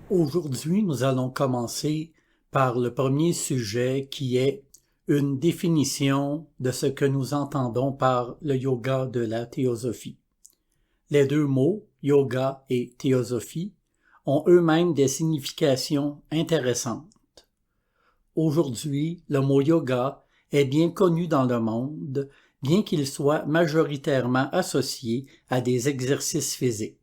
Aujourd'hui, nous allons commencer par le premier sujet qui est une définition de ce que nous entendons par le yoga de la théosophie. Les deux mots, yoga et théosophie, ont eux-mêmes des significations intéressantes. Aujourd'hui, le mot yoga est bien connu dans le monde, bien qu'il soit majoritairement associé à des exercices physiques.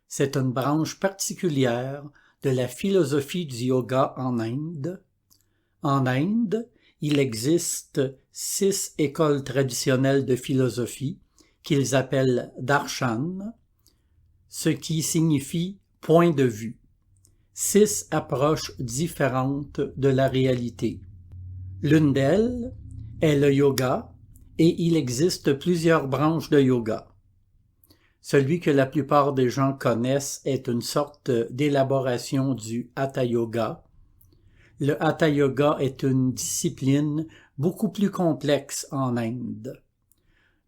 C'est une branche particulière de la philosophie du yoga en Inde. En Inde, il existe 6 écoles traditionnelles de philosophie qu'ils appellent darshan, ce qui signifie point de vue. 6 approches différentes de la réalité. L'une d'elles est le yoga, et il existe plusieurs branches de yoga. Celui que la plupart des gens connaissent est une sorte d'élaboration du Hatha Yoga. Le Hatha Yoga est une discipline beaucoup plus complexe en Inde.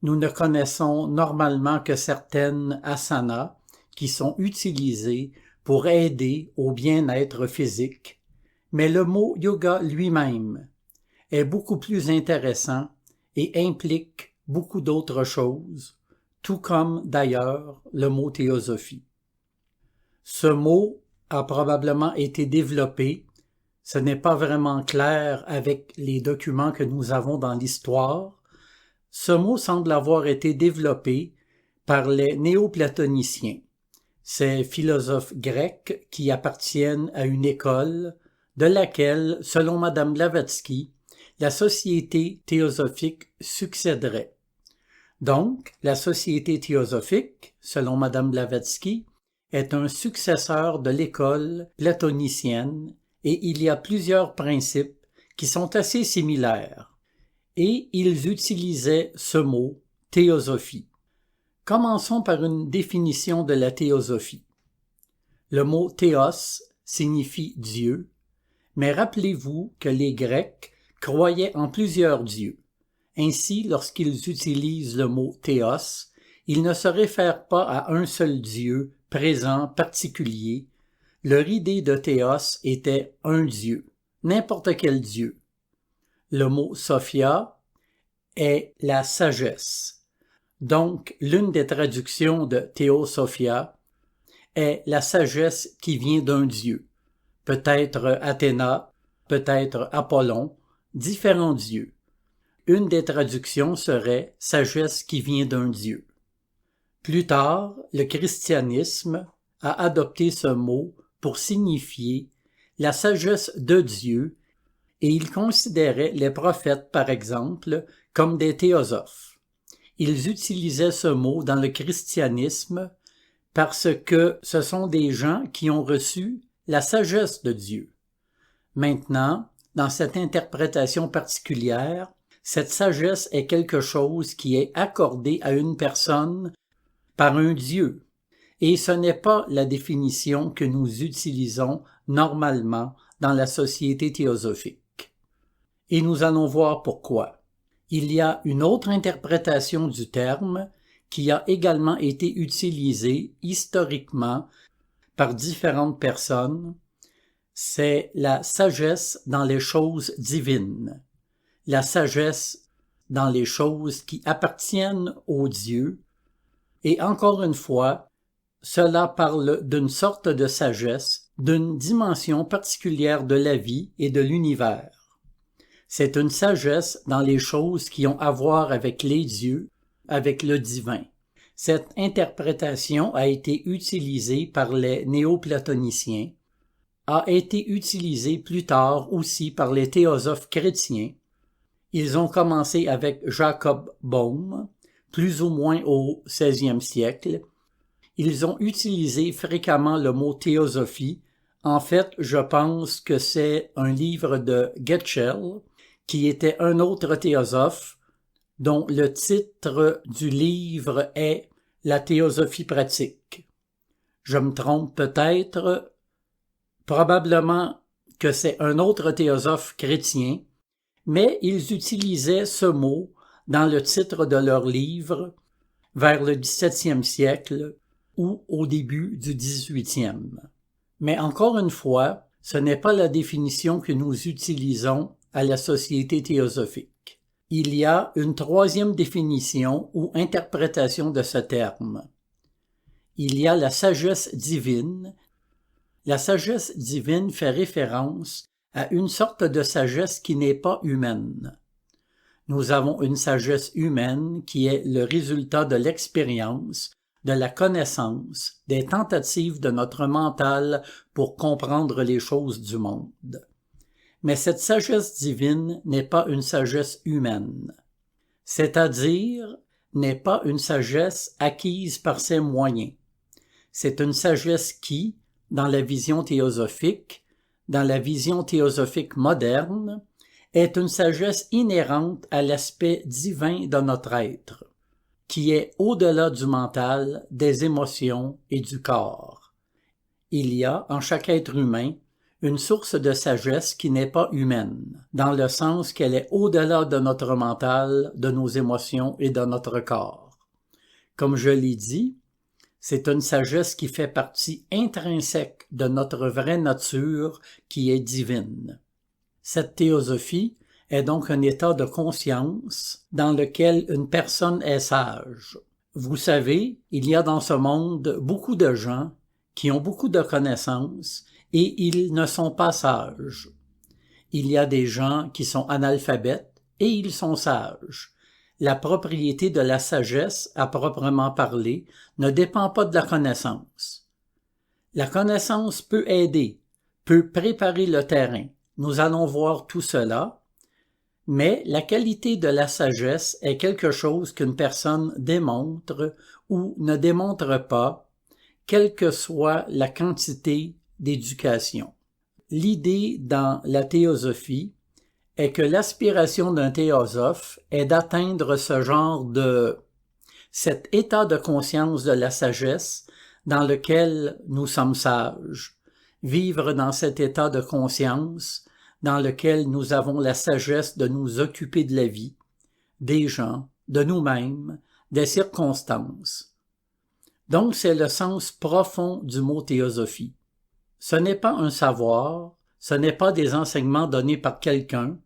Nous ne connaissons normalement que certaines asanas qui sont utilisées pour aider au bien-être physique, mais le mot yoga lui-même est beaucoup plus intéressant et implique beaucoup d'autres choses, tout comme d'ailleurs le mot théosophie. Ce mot a probablement été développé, ce n'est pas vraiment clair avec les documents que nous avons dans l'histoire. Ce mot semble avoir été développé par les néoplatoniciens, ces philosophes grecs qui appartiennent à une école de laquelle, selon Madame Blavatsky, la société théosophique succéderait. Donc, la société théosophique, selon Madame Blavatsky, est un successeur de l'école platonicienne et il y a plusieurs principes qui sont assez similaires. Et ils utilisaient ce mot « théosophie ». Commençons par une définition de la théosophie. Le mot « théos » signifie « Dieu », mais rappelez-vous que les Grecs croyaient en plusieurs dieux. Ainsi, lorsqu'ils utilisent le mot « théos », ils ne se réfèrent pas à un seul dieu présent, particulier. Leur idée de théos était un dieu, n'importe quel dieu. Le mot « sophia » est la sagesse. Donc, l'une des traductions de théosophia est la sagesse qui vient d'un dieu. Peut-être Athéna, peut-être Apollon, différents dieux. Une des traductions serait « sagesse qui vient d'un dieu ». Plus tard, le christianisme a adopté ce mot pour signifier la sagesse de Dieu et il considérait les prophètes, par exemple, comme des théosophes. Ils utilisaient ce mot dans le christianisme parce que ce sont des gens qui ont reçu la sagesse de Dieu. Maintenant, dans cette interprétation particulière, cette sagesse est quelque chose qui est accordé à une personne par un Dieu, et ce n'est pas la définition que nous utilisons normalement dans la société théosophique. Et nous allons voir pourquoi. Il y a une autre interprétation du terme qui a également été utilisée historiquement par différentes personnes, c'est la sagesse dans les choses divines, la sagesse dans les choses qui appartiennent aux dieux, et encore une fois, cela parle d'une sorte de sagesse, d'une dimension particulière de la vie et de l'univers. C'est une sagesse dans les choses qui ont à voir avec les dieux, avec le divin. Cette interprétation a été utilisée par les néoplatoniciens, a été utilisée plus tard aussi par les théosophes chrétiens. Ils ont commencé avec Jacob Boehme, plus ou moins au XVIe siècle. Ils ont utilisé fréquemment le mot théosophie. En fait, je pense que c'est un livre de Getchell, qui était un autre théosophe, dont le titre du livre est « La théosophie pratique ». Je me trompe peut-être, probablement que c'est un autre théosophe chrétien, mais ils utilisaient ce mot dans le titre de leur livre vers le XVIIe siècle ou au début du XVIIIe. Mais encore une fois, ce n'est pas la définition que nous utilisons à la Société théosophique. Il y a une troisième définition ou interprétation de ce terme. Il y a la sagesse divine. La sagesse divine fait référence à une sorte de sagesse qui n'est pas humaine. Nous avons une sagesse humaine qui est le résultat de l'expérience, de la connaissance, des tentatives de notre mental pour comprendre les choses du monde. Mais cette sagesse divine n'est pas une sagesse humaine, c'est-à-dire n'est pas une sagesse acquise par ses moyens. C'est une sagesse qui, dans la vision théosophique moderne, est une sagesse inhérente à l'aspect divin de notre être, qui est au-delà du mental, des émotions et du corps. Il y a, en chaque être humain, une source de sagesse qui n'est pas humaine, dans le sens qu'elle est au-delà de notre mental, de nos émotions et de notre corps. Comme je l'ai dit, c'est une sagesse qui fait partie intrinsèque de notre vraie nature qui est divine. Cette théosophie est donc un état de conscience dans lequel une personne est sage. Vous savez, il y a dans ce monde beaucoup de gens qui ont beaucoup de connaissances et ils ne sont pas sages. Il y a des gens qui sont analphabètes et ils sont sages. La propriété de la sagesse, à proprement parler, ne dépend pas de la connaissance. La connaissance peut aider, peut préparer le terrain. Nous allons voir tout cela, mais la qualité de la sagesse est quelque chose qu'une personne démontre ou ne démontre pas, quelle que soit la quantité d'éducation. L'idée dans la théosophie est que l'aspiration d'un théosophe est d'atteindre cet état de conscience de la sagesse dans lequel nous sommes sages, vivre dans cet état de conscience dans lequel nous avons la sagesse de nous occuper de la vie, des gens, de nous-mêmes, des circonstances. Donc c'est le sens profond du mot théosophie. Ce n'est pas un savoir, ce n'est pas des enseignements donnés par quelqu'un,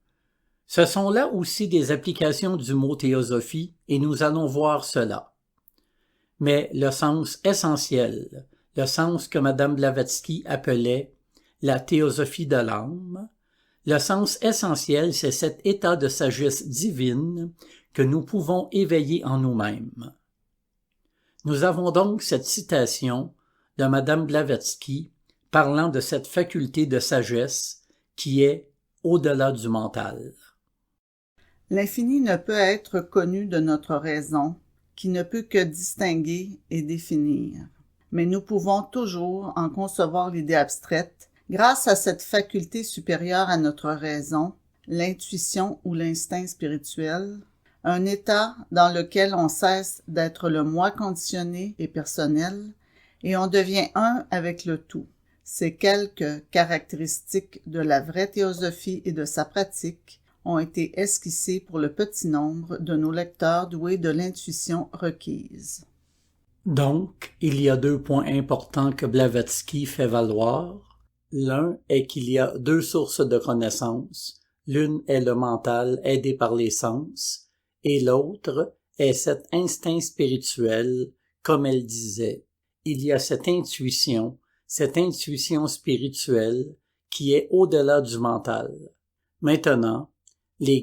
ce sont là aussi des applications du mot théosophie et nous allons voir cela. Mais le sens essentiel, le sens que Madame Blavatsky appelait la théosophie de l'âme, le sens essentiel, c'est cet état de sagesse divine que nous pouvons éveiller en nous-mêmes. Nous avons donc cette citation de Madame Blavatsky parlant de cette faculté de sagesse qui est au-delà du mental. L'infini ne peut être connu de notre raison, qui ne peut que distinguer et définir. Mais nous pouvons toujours en concevoir l'idée abstraite grâce à cette faculté supérieure à notre raison, l'intuition ou l'instinct spirituel, un état dans lequel on cesse d'être le moi conditionné et personnel et on devient un avec le tout. Ces quelques caractéristiques de la vraie théosophie et de sa pratique ont été esquissées pour le petit nombre de nos lecteurs doués de l'intuition requise. Donc, il y a 2 points importants que Blavatsky fait valoir. L'un est qu'il y a 2 sources de connaissances. L'une est le mental aidé par les sens, et l'autre est cet instinct spirituel, comme elle disait. Il y a cette intuition spirituelle qui est au-delà du mental. Maintenant, les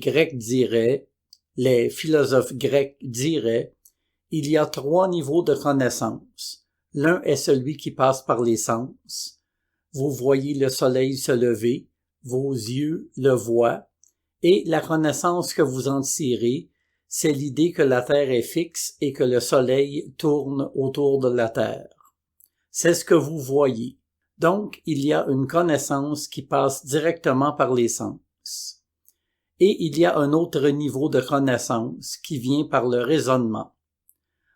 philosophes grecs diraient, il y a 3 niveaux de connaissance. L'un est celui qui passe par les sens. Vous voyez le soleil se lever, vos yeux le voient, et la connaissance que vous en tirez, c'est l'idée que la Terre est fixe et que le soleil tourne autour de la Terre. C'est ce que vous voyez. Donc, il y a une connaissance qui passe directement par les sens. Et il y a un autre niveau de connaissance qui vient par le raisonnement.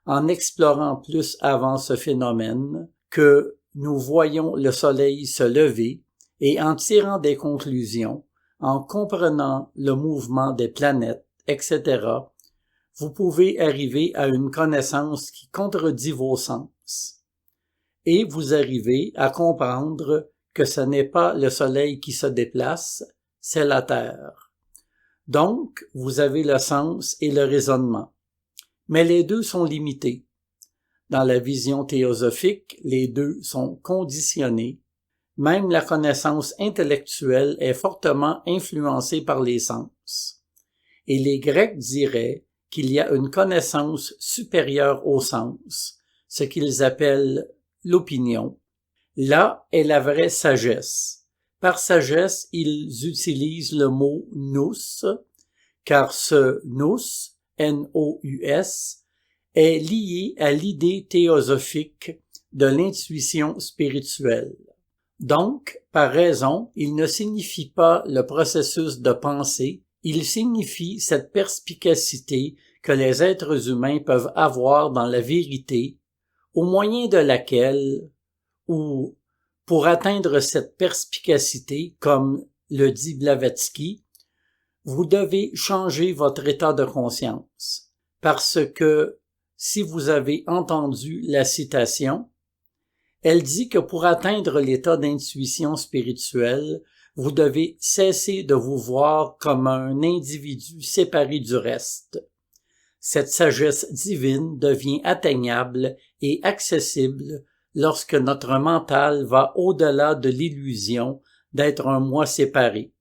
En explorant plus avant ce phénomène, que nous voyons le soleil se lever et en tirant des conclusions, en comprenant le mouvement des planètes, etc., vous pouvez arriver à une connaissance qui contredit vos sens. et vous arrivez à comprendre que ce n'est pas le soleil qui se déplace, c'est la Terre. Donc, vous avez le sens et le raisonnement. Mais les deux sont limités. Dans la vision théosophique, les deux sont conditionnés. Même la connaissance intellectuelle est fortement influencée par les sens. Et les Grecs diraient qu'il y a une connaissance supérieure au sens, ce qu'ils appellent l'opinion. Là est la vraie sagesse. Par sagesse, ils utilisent le mot nous, car ce nous, N-O-U-S, est lié à l'idée théosophique de l'intuition spirituelle. Donc, par raison, il ne signifie pas le processus de pensée, il signifie cette perspicacité que les êtres humains peuvent avoir dans la vérité, au moyen de laquelle, ou pour atteindre cette perspicacité, comme le dit Blavatsky, vous devez changer votre état de conscience, parce que, si vous avez entendu la citation, elle dit que pour atteindre l'état d'intuition spirituelle, vous devez cesser de vous voir comme un individu séparé du reste. Cette sagesse divine devient atteignable et accessible lorsque notre mental va au-delà de l'illusion d'être un moi séparé.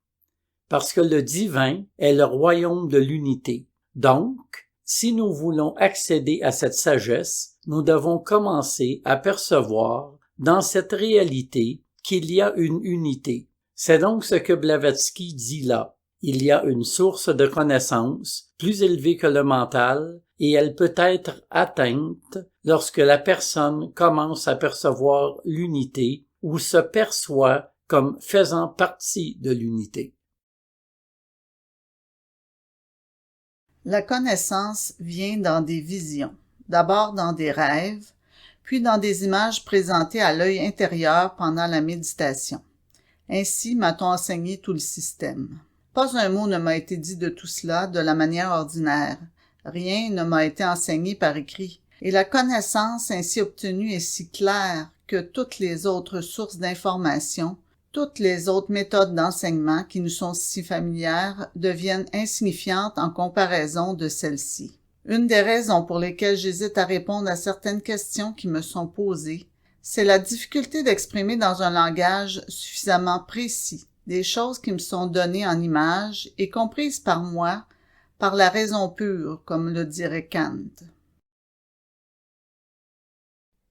Parce que le divin est le royaume de l'unité. Donc, si nous voulons accéder à cette sagesse, nous devons commencer à percevoir dans cette réalité qu'il y a une unité. C'est donc ce que Blavatsky dit là. Il y a une source de connaissance plus élevée que le mental et elle peut être atteinte lorsque la personne commence à percevoir l'unité ou se perçoit comme faisant partie de l'unité. La connaissance vient dans des visions, d'abord dans des rêves, puis dans des images présentées à l'œil intérieur pendant la méditation. Ainsi m'a-t-on enseigné tout le système. Pas un mot ne m'a été dit de tout cela de la manière ordinaire. Rien ne m'a été enseigné par écrit. Et la connaissance ainsi obtenue est si claire que toutes les autres sources d'information, toutes les autres méthodes d'enseignement qui nous sont si familières deviennent insignifiantes en comparaison de celle-ci. Une des raisons pour lesquelles j'hésite à répondre à certaines questions qui me sont posées, c'est la difficulté d'exprimer dans un langage suffisamment précis des choses qui me sont données en images et comprises par moi, par la raison pure, comme le dirait Kant.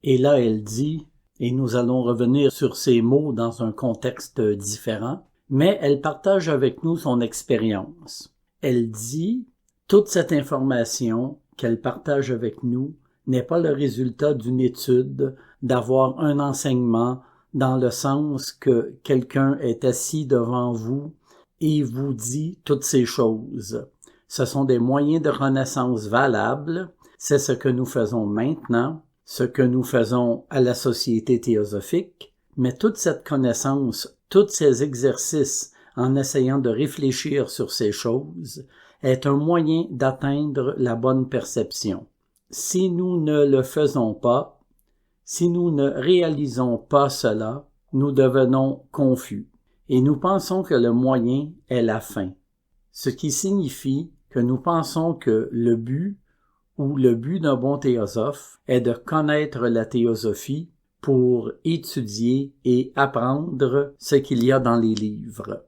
Et là, elle dit, et nous allons revenir sur ces mots dans un contexte différent, mais elle partage avec nous son expérience. Elle dit, toute cette information qu'elle partage avec nous n'est pas le résultat d'une étude, d'avoir un enseignement dans le sens que quelqu'un est assis devant vous et vous dit toutes ces choses. Ce sont des moyens de renaissance valables, c'est ce que nous faisons maintenant, ce que nous faisons à la Société théosophique, mais toute cette connaissance, tous ces exercices en essayant de réfléchir sur ces choses, est un moyen d'atteindre la bonne perception. Si nous ne le faisons pas, si nous ne réalisons pas cela, nous devenons confus et nous pensons que le moyen est la fin, ce qui signifie que nous pensons que le but ou le but d'un bon théosophe est de connaître la théosophie pour étudier et apprendre ce qu'il y a dans les livres.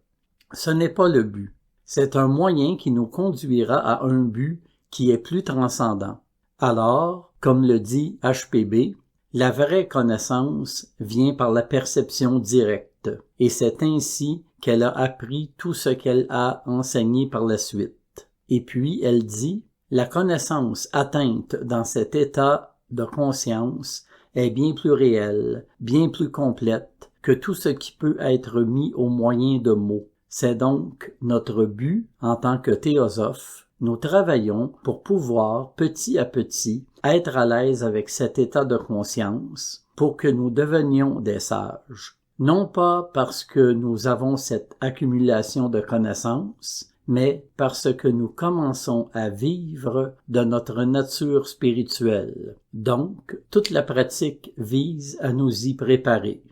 Ce n'est pas le but, c'est un moyen qui nous conduira à un but qui est plus transcendant. Alors, comme le dit HPB, la vraie connaissance vient par la perception directe, et c'est ainsi qu'elle a appris tout ce qu'elle a enseigné par la suite. Et puis, elle dit, la connaissance atteinte dans cet état de conscience est bien plus réelle, bien plus complète que tout ce qui peut être mis au moyen de mots. C'est donc notre but en tant que théosophe. Nous travaillons pour pouvoir, petit à petit, être à l'aise avec cet état de conscience pour que nous devenions des sages. Non pas parce que nous avons cette accumulation de connaissances, mais parce que nous commençons à vivre de notre nature spirituelle. Donc, toute la pratique vise à nous y préparer.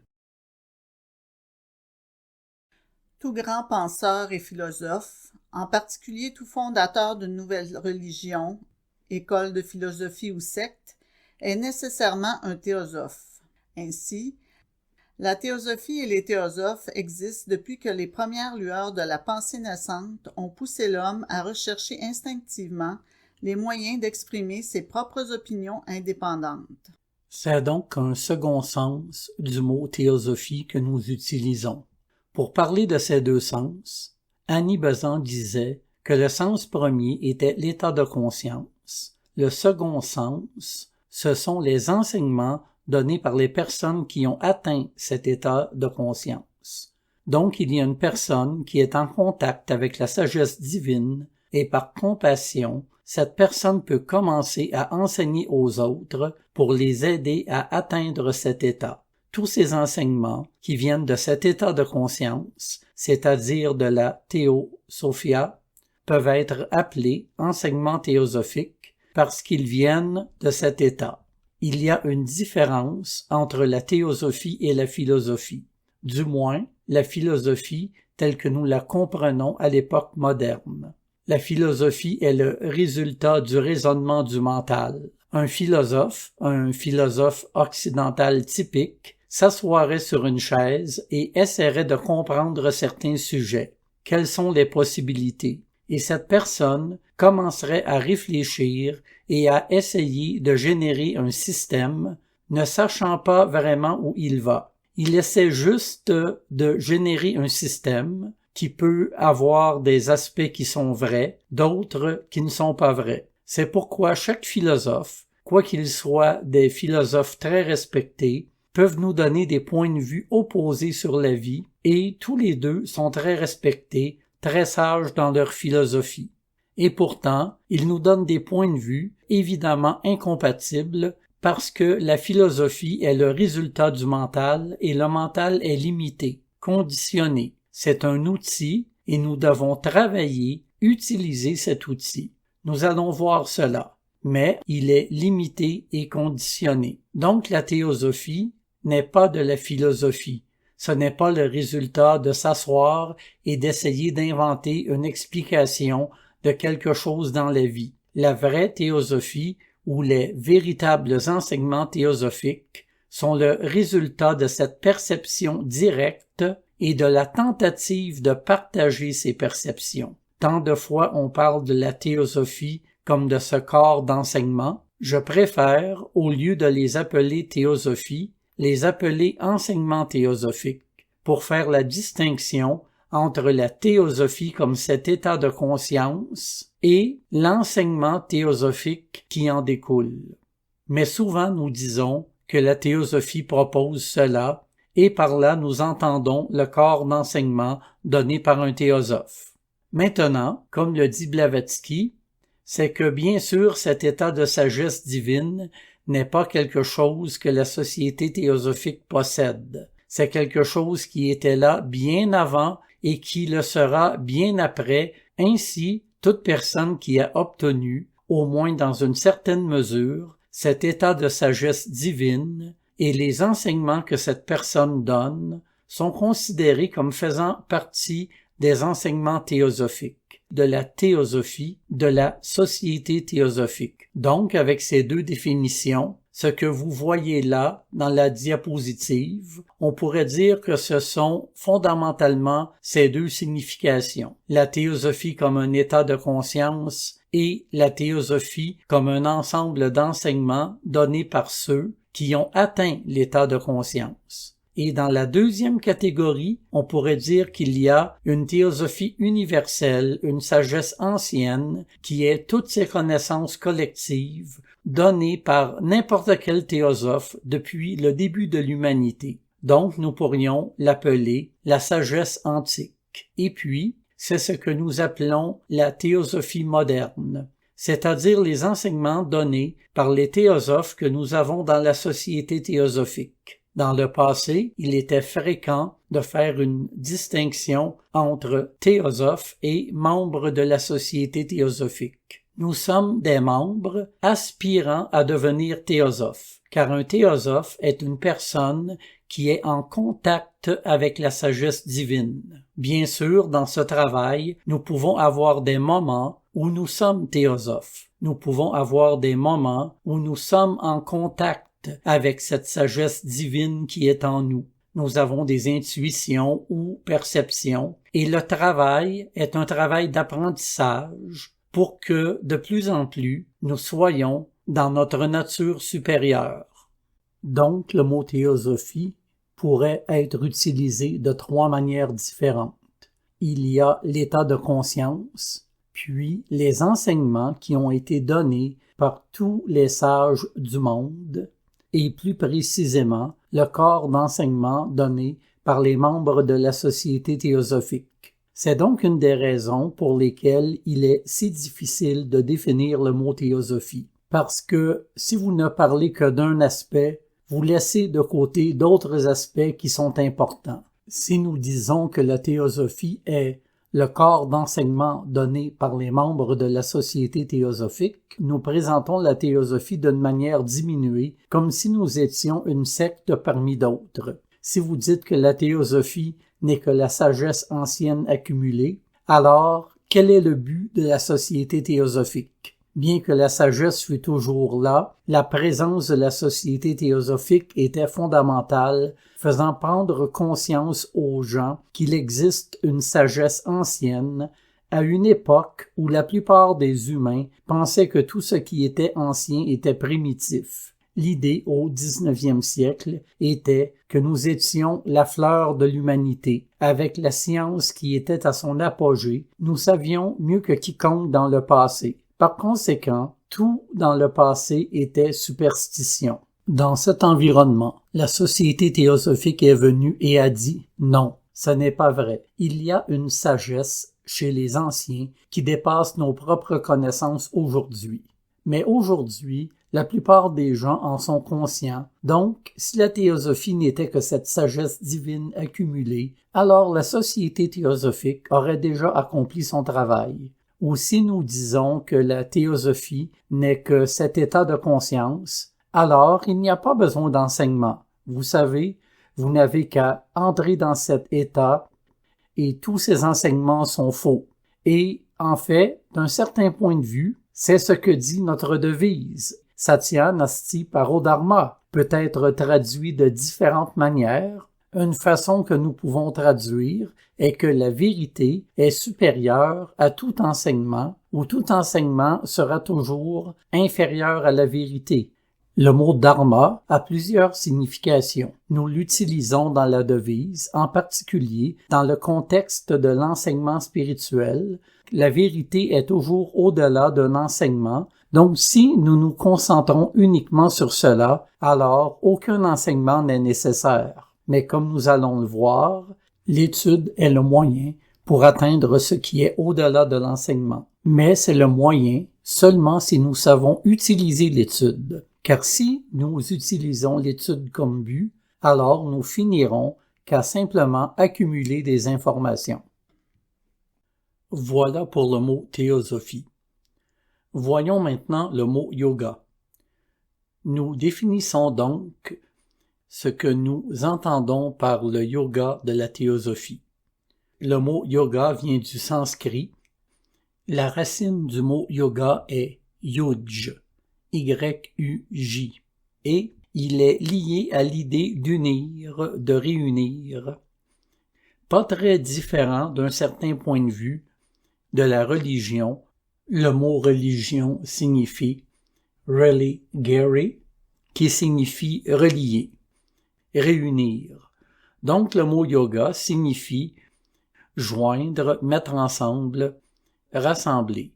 Tout grand penseur et philosophe, en particulier tout fondateur d'une nouvelle religion, école de philosophie ou secte, est nécessairement un théosophe. Ainsi, la théosophie et les théosophes existent depuis que les premières lueurs de la pensée naissante ont poussé l'homme à rechercher instinctivement les moyens d'exprimer ses propres opinions indépendantes. C'est donc un second sens du mot théosophie que nous utilisons. Pour parler de ces deux sens, Annie Besant disait que le sens premier était l'état de conscience. Le second sens, ce sont les enseignements donnés par les personnes qui ont atteint cet état de conscience. Donc il y a une personne qui est en contact avec la sagesse divine et par compassion, cette personne peut commencer à enseigner aux autres pour les aider à atteindre cet état. Tous ces enseignements qui viennent de cet état de conscience, c'est-à-dire de la théosophia, peuvent être appelés enseignements théosophiques parce qu'ils viennent de cet état. Il y a une différence entre la théosophie et la philosophie. Du moins, la philosophie telle que nous la comprenons à l'époque moderne. La philosophie est le résultat du raisonnement du mental. Un philosophe occidental typique, s'assoirait sur une chaise et essaierait de comprendre certains sujets. Quelles sont les possibilités? Et cette personne commencerait à réfléchir et à essayer de générer un système, ne sachant pas vraiment où il va. Il essaie juste de générer un système qui peut avoir des aspects qui sont vrais, d'autres qui ne sont pas vrais. C'est pourquoi chaque philosophe, quoiqu'il soit des philosophes très respectés, peuvent nous donner des points de vue opposés sur la vie, et tous les deux sont très respectés, très sages dans leur philosophie. Et pourtant, ils nous donnent des points de vue évidemment incompatibles parce que la philosophie est le résultat du mental et le mental est limité, conditionné. C'est un outil et nous devons travailler, utiliser cet outil. Nous allons voir cela, mais il est limité et conditionné. Donc la théosophie n'est pas de la philosophie. Ce n'est pas le résultat de s'asseoir et d'essayer d'inventer une explication de quelque chose dans la vie. La vraie théosophie ou les véritables enseignements théosophiques sont le résultat de cette perception directe et de la tentative de partager ces perceptions. Tant de fois on parle de la théosophie comme de ce corps d'enseignement, je préfère, au lieu de les appeler théosophie, les appeler enseignements théosophiques, pour faire la distinction entre la théosophie comme cet état de conscience et l'enseignement théosophique qui en découle. Mais souvent nous disons que la théosophie propose cela, et par là nous entendons le corps d'enseignement donné par un théosophe. Maintenant, comme le dit Blavatsky, c'est que bien sûr cet état de sagesse divine n'est pas quelque chose que la société théosophique possède. C'est quelque chose qui était là bien avant et qui le sera bien après. Ainsi, toute personne qui a obtenu, au moins dans une certaine mesure, cet état de sagesse divine et les enseignements que cette personne donne sont considérés comme faisant partie des enseignements théosophiques, de la théosophie, de la société théosophique. Donc, avec ces deux définitions, ce que vous voyez là, dans la diapositive, on pourrait dire que ce sont fondamentalement ces deux significations. La théosophie comme un état de conscience et la théosophie comme un ensemble d'enseignements donnés par ceux qui ont atteint l'état de conscience. Et dans la deuxième catégorie, on pourrait dire qu'il y a une théosophie universelle, une sagesse ancienne, qui est toutes ces connaissances collectives données par n'importe quel théosophe depuis le début de l'humanité. Donc nous pourrions l'appeler la sagesse antique. Et puis, c'est ce que nous appelons la théosophie moderne, c'est-à-dire les enseignements donnés par les théosophes que nous avons dans la société théosophique. Dans le passé, il était fréquent de faire une distinction entre théosophes et membres de la Société théosophique. Nous sommes des membres aspirant à devenir théosophes, car un théosophe est une personne qui est en contact avec la sagesse divine. Bien sûr, dans ce travail, nous pouvons avoir des moments où nous sommes théosophes. Nous pouvons avoir des moments où nous sommes en contact avec cette sagesse divine qui est en nous. Nous avons des intuitions ou perceptions, et le travail est un travail d'apprentissage pour que, de plus en plus, nous soyons dans notre nature supérieure. Donc, le mot théosophie pourrait être utilisé de 3 manières différentes. Il y a l'état de conscience, puis les enseignements qui ont été donnés par tous les sages du monde, et plus précisément le corps d'enseignement donné par les membres de la Société théosophique. C'est donc une des raisons pour lesquelles il est si difficile de définir le mot théosophie, parce que si vous ne parlez que d'un aspect, vous laissez de côté d'autres aspects qui sont importants. Si nous disons que la théosophie est le corps d'enseignement donné par les membres de la Société théosophique, nous présentons la théosophie d'une manière diminuée, comme si nous étions une secte parmi d'autres. Si vous dites que la théosophie n'est que la sagesse ancienne accumulée, alors quel est le but de la Société théosophique? Bien que la sagesse fût toujours là, la présence de la Société théosophique était fondamentale, faisant prendre conscience aux gens qu'il existe une sagesse ancienne à une époque où la plupart des humains pensaient que tout ce qui était ancien était primitif. L'idée au 19e siècle était que nous étions la fleur de l'humanité. Avec la science qui était à son apogée, nous savions mieux que quiconque dans le passé. Par conséquent, tout dans le passé était superstition. Dans cet environnement, la Société théosophique est venue et a dit « Non, ce n'est pas vrai. Il y a une sagesse chez les anciens qui dépasse nos propres connaissances aujourd'hui. Mais aujourd'hui, la plupart des gens en sont conscients. Donc, si la théosophie n'était que cette sagesse divine accumulée, alors la Société théosophique aurait déjà accompli son travail. Ou si nous disons que la théosophie n'est que cet état de conscience, alors il n'y a pas besoin d'enseignement. Vous savez, vous n'avez qu'à entrer dans cet état et tous ces enseignements sont faux. Et en fait, d'un certain point de vue, c'est ce que dit notre devise. Satya Nasti Paro Dharma peut être traduit de différentes manières. Une façon que nous pouvons traduire est que la vérité est supérieure à tout enseignement, ou tout enseignement sera toujours inférieur à la vérité. Le mot dharma a plusieurs significations. Nous l'utilisons dans la devise, en particulier dans le contexte de l'enseignement spirituel. La vérité est toujours au-delà d'un enseignement. Donc, si nous nous concentrons uniquement sur cela, alors aucun enseignement n'est nécessaire. Mais comme nous allons le voir, l'étude est le moyen pour atteindre ce qui est au-delà de l'enseignement. Mais c'est le moyen seulement si nous savons utiliser l'étude. Car si nous utilisons l'étude comme but, alors nous finirons qu'à simplement accumuler des informations. Voilà pour le mot théosophie. Voyons maintenant le mot yoga. Nous définissons donc ce que nous entendons par le yoga de la théosophie. Le mot yoga vient du sanskrit. La racine du mot yoga est yuj, Y-U-J, et il est lié à l'idée d'unir, de réunir. Pas très différent d'un certain point de vue de la religion. Le mot religion signifie religare, qui signifie relier, réunir. Donc le mot yoga signifie joindre, mettre ensemble, rassembler.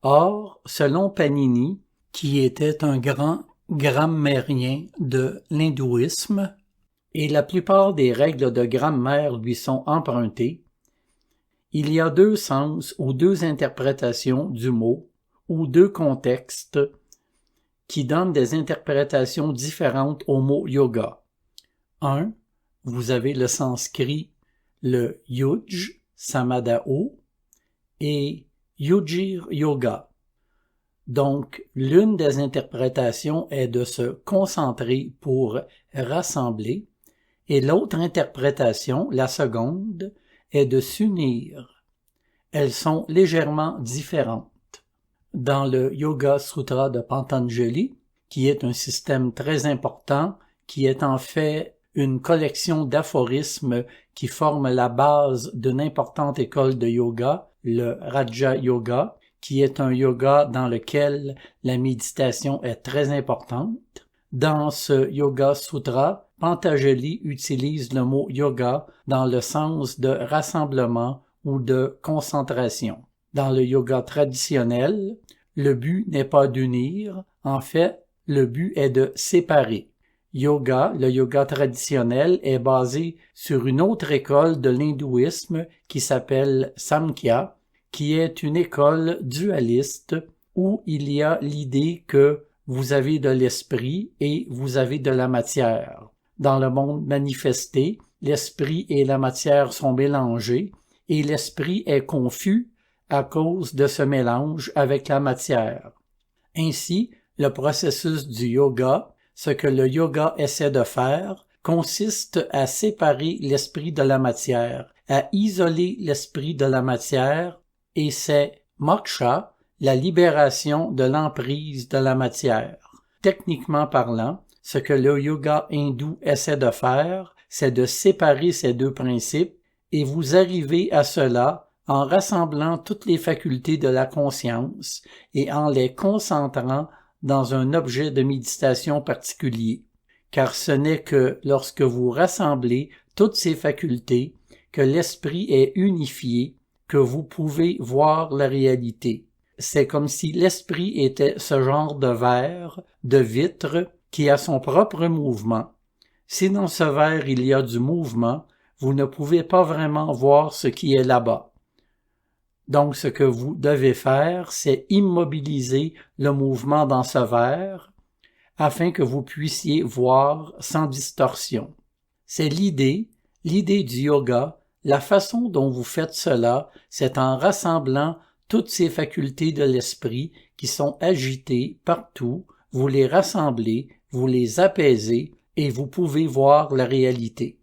Or, selon Panini, qui était un grand grammairien de l'hindouisme, et la plupart des règles de grammaire lui sont empruntées, il y a 2 sens ou 2 interprétations du mot, ou 2 contextes qui donnent des interprétations différentes au mot yoga. 1. Vous avez le sanskrit, le Yuj, Samadao, et Yujir Yoga. Donc, l'une des interprétations est de se concentrer pour rassembler, et l'autre interprétation, la seconde, est de s'unir. Elles sont légèrement différentes. Dans le Yoga Sutra de Patanjali, qui est un système très important, qui est en fait une collection d'aphorismes qui forment la base d'une importante école de yoga, le Raja Yoga, qui est un yoga dans lequel la méditation est très importante. Dans ce Yoga Sutra, Patanjali utilise le mot yoga dans le sens de rassemblement ou de concentration. Dans le yoga traditionnel, le but n'est pas d'unir, en fait, le but est de séparer. Le yoga traditionnel est basé sur une autre école de l'hindouisme qui s'appelle Samkhya, qui est une école dualiste où il y a l'idée que vous avez de l'esprit et vous avez de la matière. Dans le monde manifesté, l'esprit et la matière sont mélangés et l'esprit est confus à cause de ce mélange avec la matière. Ainsi, le processus du yoga, ce que le yoga essaie de faire, consiste à séparer l'esprit de la matière, à isoler l'esprit de la matière, et c'est moksha, la libération de l'emprise de la matière. Techniquement parlant, ce que le yoga hindou essaie de faire, c'est de séparer ces deux principes, et vous arrivez à cela en rassemblant toutes les facultés de la conscience et en les concentrant dans un objet de méditation particulier, car ce n'est que lorsque vous rassemblez toutes ces facultés, que l'esprit est unifié, que vous pouvez voir la réalité. C'est comme si l'esprit était ce genre de verre, de vitre, qui a son propre mouvement. Si dans ce verre il y a du mouvement, vous ne pouvez pas vraiment voir ce qui est là-bas. Donc, ce que vous devez faire, c'est immobiliser le mouvement dans ce verre afin que vous puissiez voir sans distorsion. C'est l'idée du yoga, la façon dont vous faites cela, c'est en rassemblant toutes ces facultés de l'esprit qui sont agitées partout, vous les rassemblez, vous les apaisez et vous pouvez voir la réalité.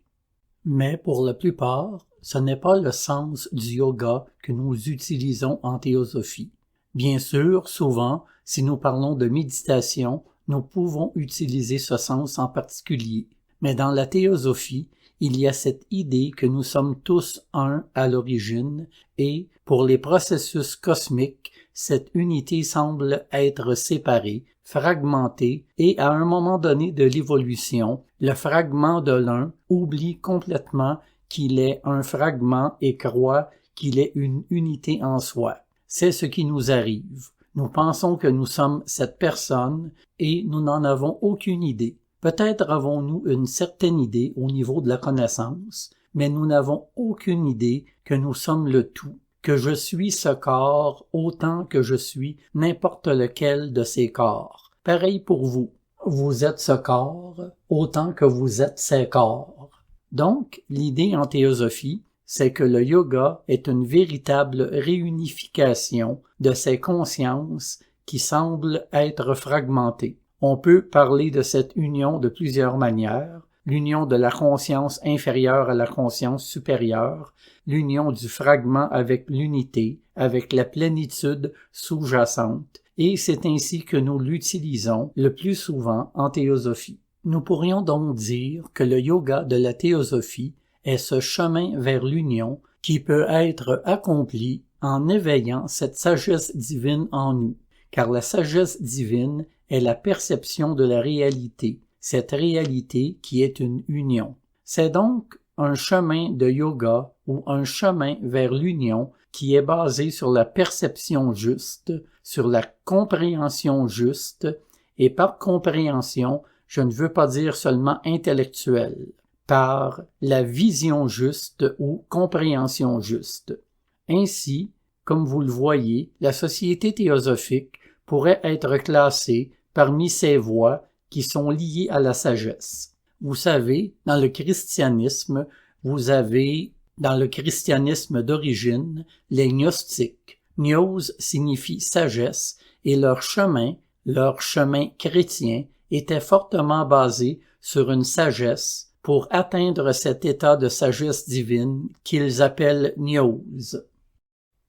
Mais pour la plupart, ce n'est pas le sens du yoga que nous utilisons en théosophie. Bien sûr, souvent, si nous parlons de méditation, nous pouvons utiliser ce sens en particulier. Mais dans la théosophie, il y a cette idée que nous sommes tous un à l'origine et, pour les processus cosmiques, cette unité semble être séparée, fragmentée et, à un moment donné de l'évolution, le fragment de l'un oublie complètement qu'il est un fragment et croit qu'il est une unité en soi. C'est ce qui nous arrive. Nous pensons que nous sommes cette personne et nous n'en avons aucune idée. Peut-être avons-nous une certaine idée au niveau de la connaissance, mais nous n'avons aucune idée que nous sommes le tout, que je suis ce corps autant que je suis n'importe lequel de ces corps. Pareil pour vous. Vous êtes ce corps autant que vous êtes ces corps. Donc, l'idée en théosophie, c'est que le yoga est une véritable réunification de ces consciences qui semblent être fragmentées. On peut parler de cette union de plusieurs manières, l'union de la conscience inférieure à la conscience supérieure, l'union du fragment avec l'unité, avec la plénitude sous-jacente, et c'est ainsi que nous l'utilisons le plus souvent en théosophie. Nous pourrions donc dire que le yoga de la théosophie est ce chemin vers l'union qui peut être accompli en éveillant cette sagesse divine en nous, car la sagesse divine est la perception de la réalité, cette réalité qui est une union. C'est donc un chemin de yoga ou un chemin vers l'union qui est basé sur la perception juste, sur la compréhension juste, et par compréhension, je ne veux pas dire seulement intellectuelle, par la vision juste ou compréhension juste. Ainsi, comme vous le voyez, la société théosophique pourrait être classée parmi ces voies qui sont liées à la sagesse. Vous savez, dans le christianisme, vous avez, dans le christianisme d'origine, les gnostiques. Gnos signifie sagesse, et leur chemin chrétien, était fortement basé sur une sagesse pour atteindre cet état de sagesse divine qu'ils appellent gnose.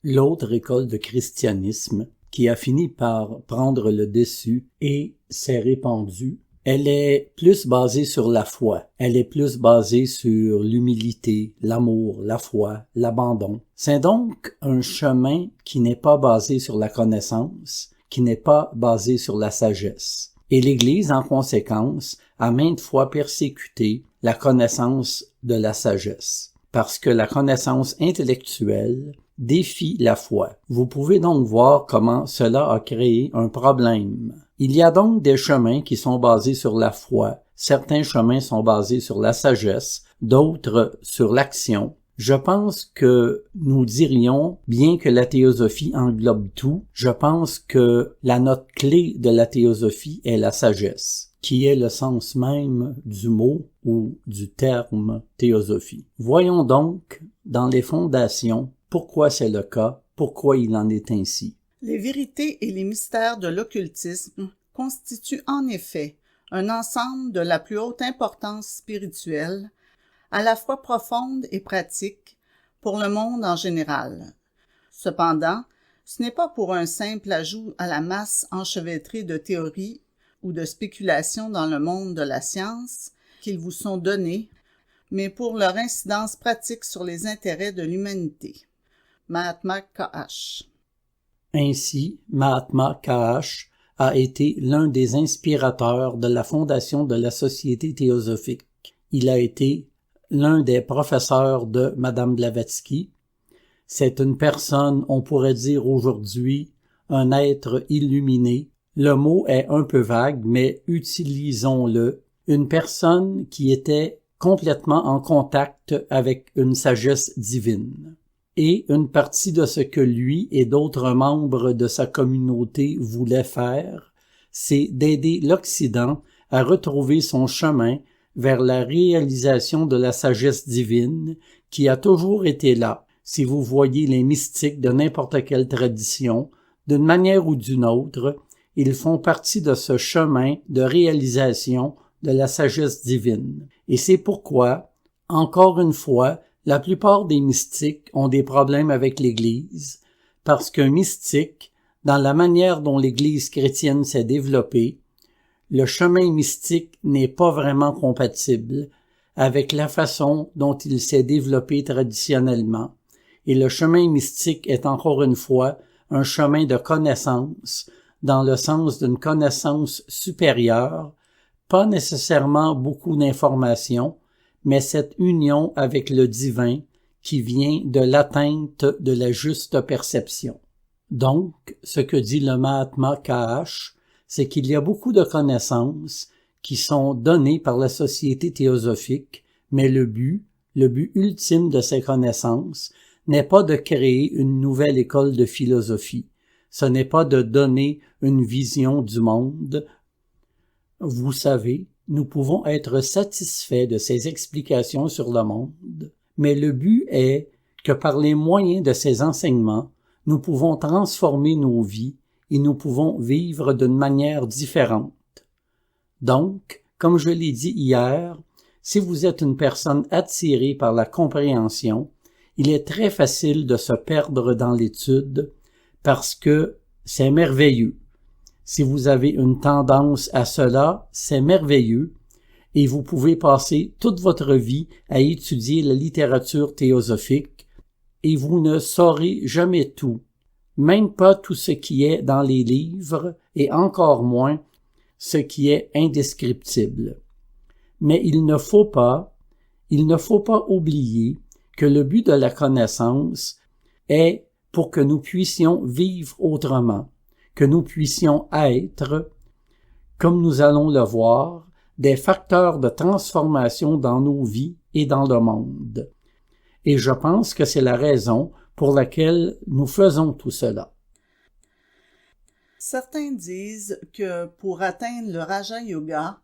L'autre école de christianisme, qui a fini par prendre le dessus et s'est répandue, elle est plus basée sur la foi. Elle est plus basée sur l'humilité, l'amour, la foi, l'abandon. C'est donc un chemin qui n'est pas basé sur la connaissance, qui n'est pas basé sur la sagesse. Et l'Église, en conséquence, a maintes fois persécuté la connaissance de la sagesse, parce que la connaissance intellectuelle défie la foi. Vous pouvez donc voir comment cela a créé un problème. Il y a donc des chemins qui sont basés sur la foi, certains chemins sont basés sur la sagesse, d'autres sur l'action. Je pense que nous dirions, bien que la théosophie englobe tout, je pense que la note clé de la théosophie est la sagesse, qui est le sens même du mot ou du terme théosophie. Voyons donc, dans les fondations, pourquoi c'est le cas, pourquoi il en est ainsi. Les vérités et les mystères de l'occultisme constituent en effet un ensemble de la plus haute importance spirituelle, à la fois profonde et pratique, pour le monde en général. Cependant, ce n'est pas pour un simple ajout à la masse enchevêtrée de théories ou de spéculations dans le monde de la science qu'ils vous sont donnés, mais pour leur incidence pratique sur les intérêts de l'humanité. Mahatma K.H. Ainsi, Mahatma K.H. a été l'un des inspirateurs de la fondation de la Société théosophique. Il a été l'un des professeurs de Madame Blavatsky. C'est une personne, on pourrait dire aujourd'hui, un être illuminé. Le mot est un peu vague, mais utilisons-le. Une personne qui était complètement en contact avec une sagesse divine. Et une partie de ce que lui et d'autres membres de sa communauté voulaient faire, c'est d'aider l'Occident à retrouver son chemin vers la réalisation de la sagesse divine qui a toujours été là. Si vous voyez les mystiques de n'importe quelle tradition, d'une manière ou d'une autre, ils font partie de ce chemin de réalisation de la sagesse divine. Et c'est pourquoi, encore une fois, la plupart des mystiques ont des problèmes avec l'Église, parce qu'un mystique, dans la manière dont l'Église chrétienne s'est développée, le chemin mystique n'est pas vraiment compatible avec la façon dont il s'est développé traditionnellement. Et le chemin mystique est encore une fois un chemin de connaissance, dans le sens d'une connaissance supérieure, pas nécessairement beaucoup d'informations, mais cette union avec le divin qui vient de l'atteinte de la juste perception. Donc, ce que dit le Mahatma K.H., c'est qu'il y a beaucoup de connaissances qui sont données par la société théosophique, mais le but ultime de ces connaissances n'est pas de créer une nouvelle école de philosophie. Ce n'est pas de donner une vision du monde. Vous savez, nous pouvons être satisfaits de ces explications sur le monde, mais le but est que par les moyens de ces enseignements, nous pouvons transformer nos vies et nous pouvons vivre d'une manière différente. Donc, comme je l'ai dit hier, si vous êtes une personne attirée par la compréhension, il est très facile de se perdre dans l'étude parce que c'est merveilleux. Si vous avez une tendance à cela, c'est merveilleux et vous pouvez passer toute votre vie à étudier la littérature théosophique et vous ne saurez jamais tout, même pas tout ce qui est dans les livres et encore moins ce qui est indescriptible. Mais il ne faut pas oublier que le but de la connaissance est pour que nous puissions vivre autrement, que nous puissions être, comme nous allons le voir, des facteurs de transformation dans nos vies et dans le monde. Et je pense que c'est la raison pour laquelle nous faisons tout cela. Certains disent que pour atteindre le Raja Yoga,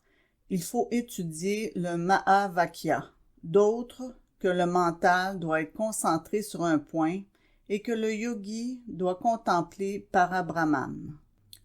il faut étudier le Mahavakya. D'autres, que le mental doit être concentré sur un point et que le yogi doit contempler Parabrahman.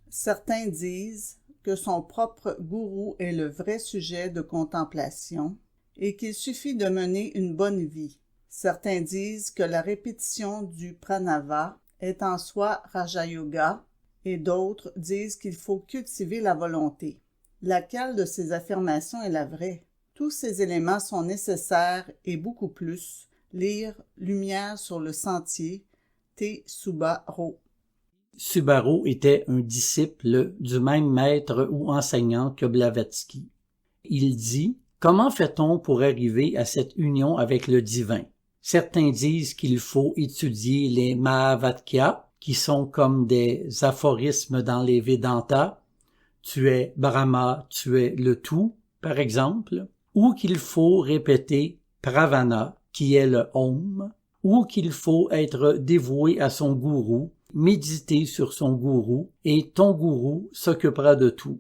Certains disent que son propre gourou est le vrai sujet de contemplation et qu'il suffit de mener une bonne vie. Certains disent que la répétition du pranava est en soi Raja Yoga et d'autres disent qu'il faut cultiver la volonté. Laquelle de ces affirmations est la vraie? Tous ces éléments sont nécessaires et beaucoup plus. Lire Lumière sur le sentier, T. Subaro. Subaro était un disciple du même maître ou enseignant que Blavatsky. Il dit « Comment fait-on pour arriver à cette union avec le divin? Certains disent qu'il faut étudier les Mahavakya, qui sont comme des aphorismes dans les Védantas. Tu es Brahma, tu es le tout, par exemple. Ou qu'il faut répéter Pravana, qui est le Om, ou qu'il faut être dévoué à son gourou, méditer sur son gourou, et ton gourou s'occupera de tout.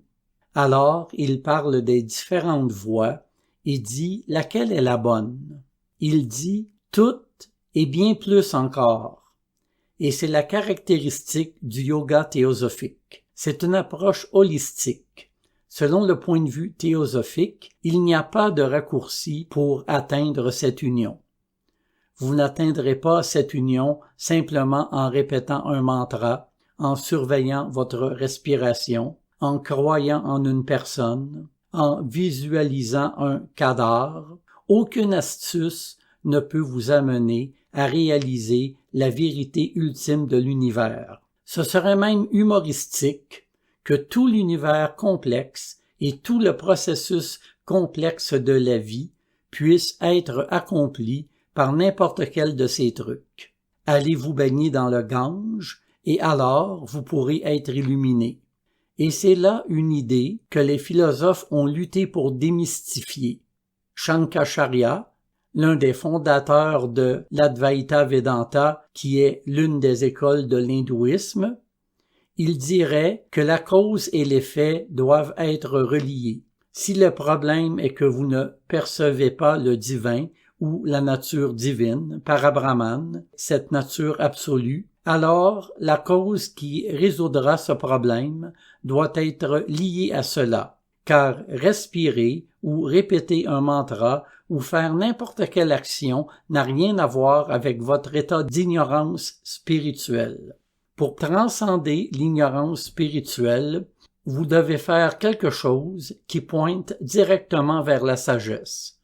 Alors, il parle des différentes voies et dit laquelle est la bonne. Il dit toutes et bien plus encore. Et c'est la caractéristique du yoga théosophique. C'est une approche holistique. Selon le point de vue théosophique, il n'y a pas de raccourci pour atteindre cette union. Vous n'atteindrez pas cette union simplement en répétant un mantra, en surveillant votre respiration, en croyant en une personne, en visualisant un cadavre. Aucune astuce ne peut vous amener à réaliser la vérité ultime de l'univers. Ce serait même humoristique que tout l'univers complexe et tout le processus complexe de la vie puisse être accompli par n'importe quel de ces trucs. Allez vous baigner dans le Gange et alors vous pourrez être illuminé. Et c'est là une idée que les philosophes ont lutté pour démystifier. Shankaracharya, l'un des fondateurs de l'Advaita Vedanta, qui est l'une des écoles de l'hindouisme, il dirait que la cause et l'effet doivent être reliés. Si le problème est que vous ne percevez pas le divin ou la nature divine, Parabrahman, cette nature absolue, alors la cause qui résoudra ce problème doit être liée à cela, car respirer ou répéter un mantra ou faire n'importe quelle action n'a rien à voir avec votre état d'ignorance spirituelle. Pour transcender l'ignorance spirituelle, vous devez faire quelque chose qui pointe directement vers la sagesse.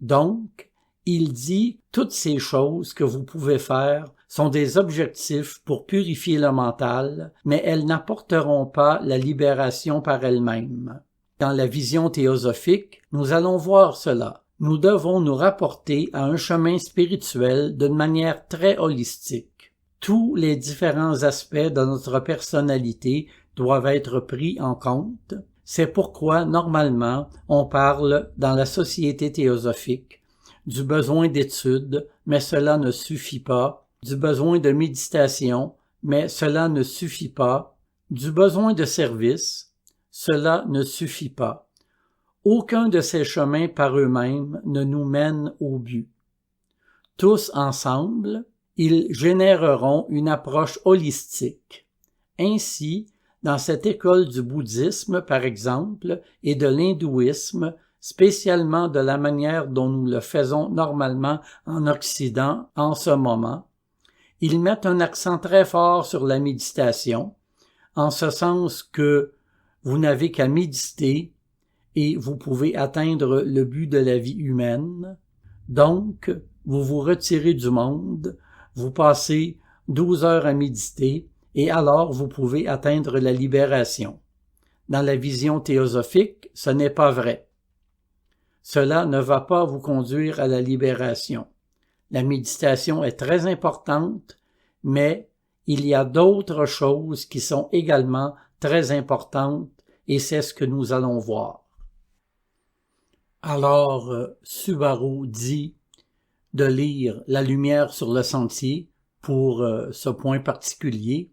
Donc, il dit toutes ces choses que vous pouvez faire sont des objectifs pour purifier le mental, mais elles n'apporteront pas la libération par elles-mêmes. Dans la vision théosophique, nous allons voir cela. Nous devons nous rapporter à un chemin spirituel d'une manière très holistique. Tous les différents aspects de notre personnalité doivent être pris en compte. C'est pourquoi, normalement, on parle dans la société théosophique du besoin d'étude, mais cela ne suffit pas, du besoin de méditation, mais cela ne suffit pas, du besoin de service, cela ne suffit pas. Aucun de ces chemins par eux-mêmes ne nous mène au but. Tous ensemble, ils généreront une approche holistique. Ainsi, dans cette école du bouddhisme, par exemple, et de l'hindouisme, spécialement de la manière dont nous le faisons normalement en Occident en ce moment, ils mettent un accent très fort sur la méditation, en ce sens que vous n'avez qu'à méditer et vous pouvez atteindre le but de la vie humaine. Donc, vous vous retirez du monde, vous passez 12 heures à méditer et alors vous pouvez atteindre la libération. Dans la vision théosophique, ce n'est pas vrai. Cela ne va pas vous conduire à la libération. La méditation est très importante, mais il y a d'autres choses qui sont également très importantes et c'est ce que nous allons voir. Alors, Subaro dit de lire La lumière sur le sentier pour ce point particulier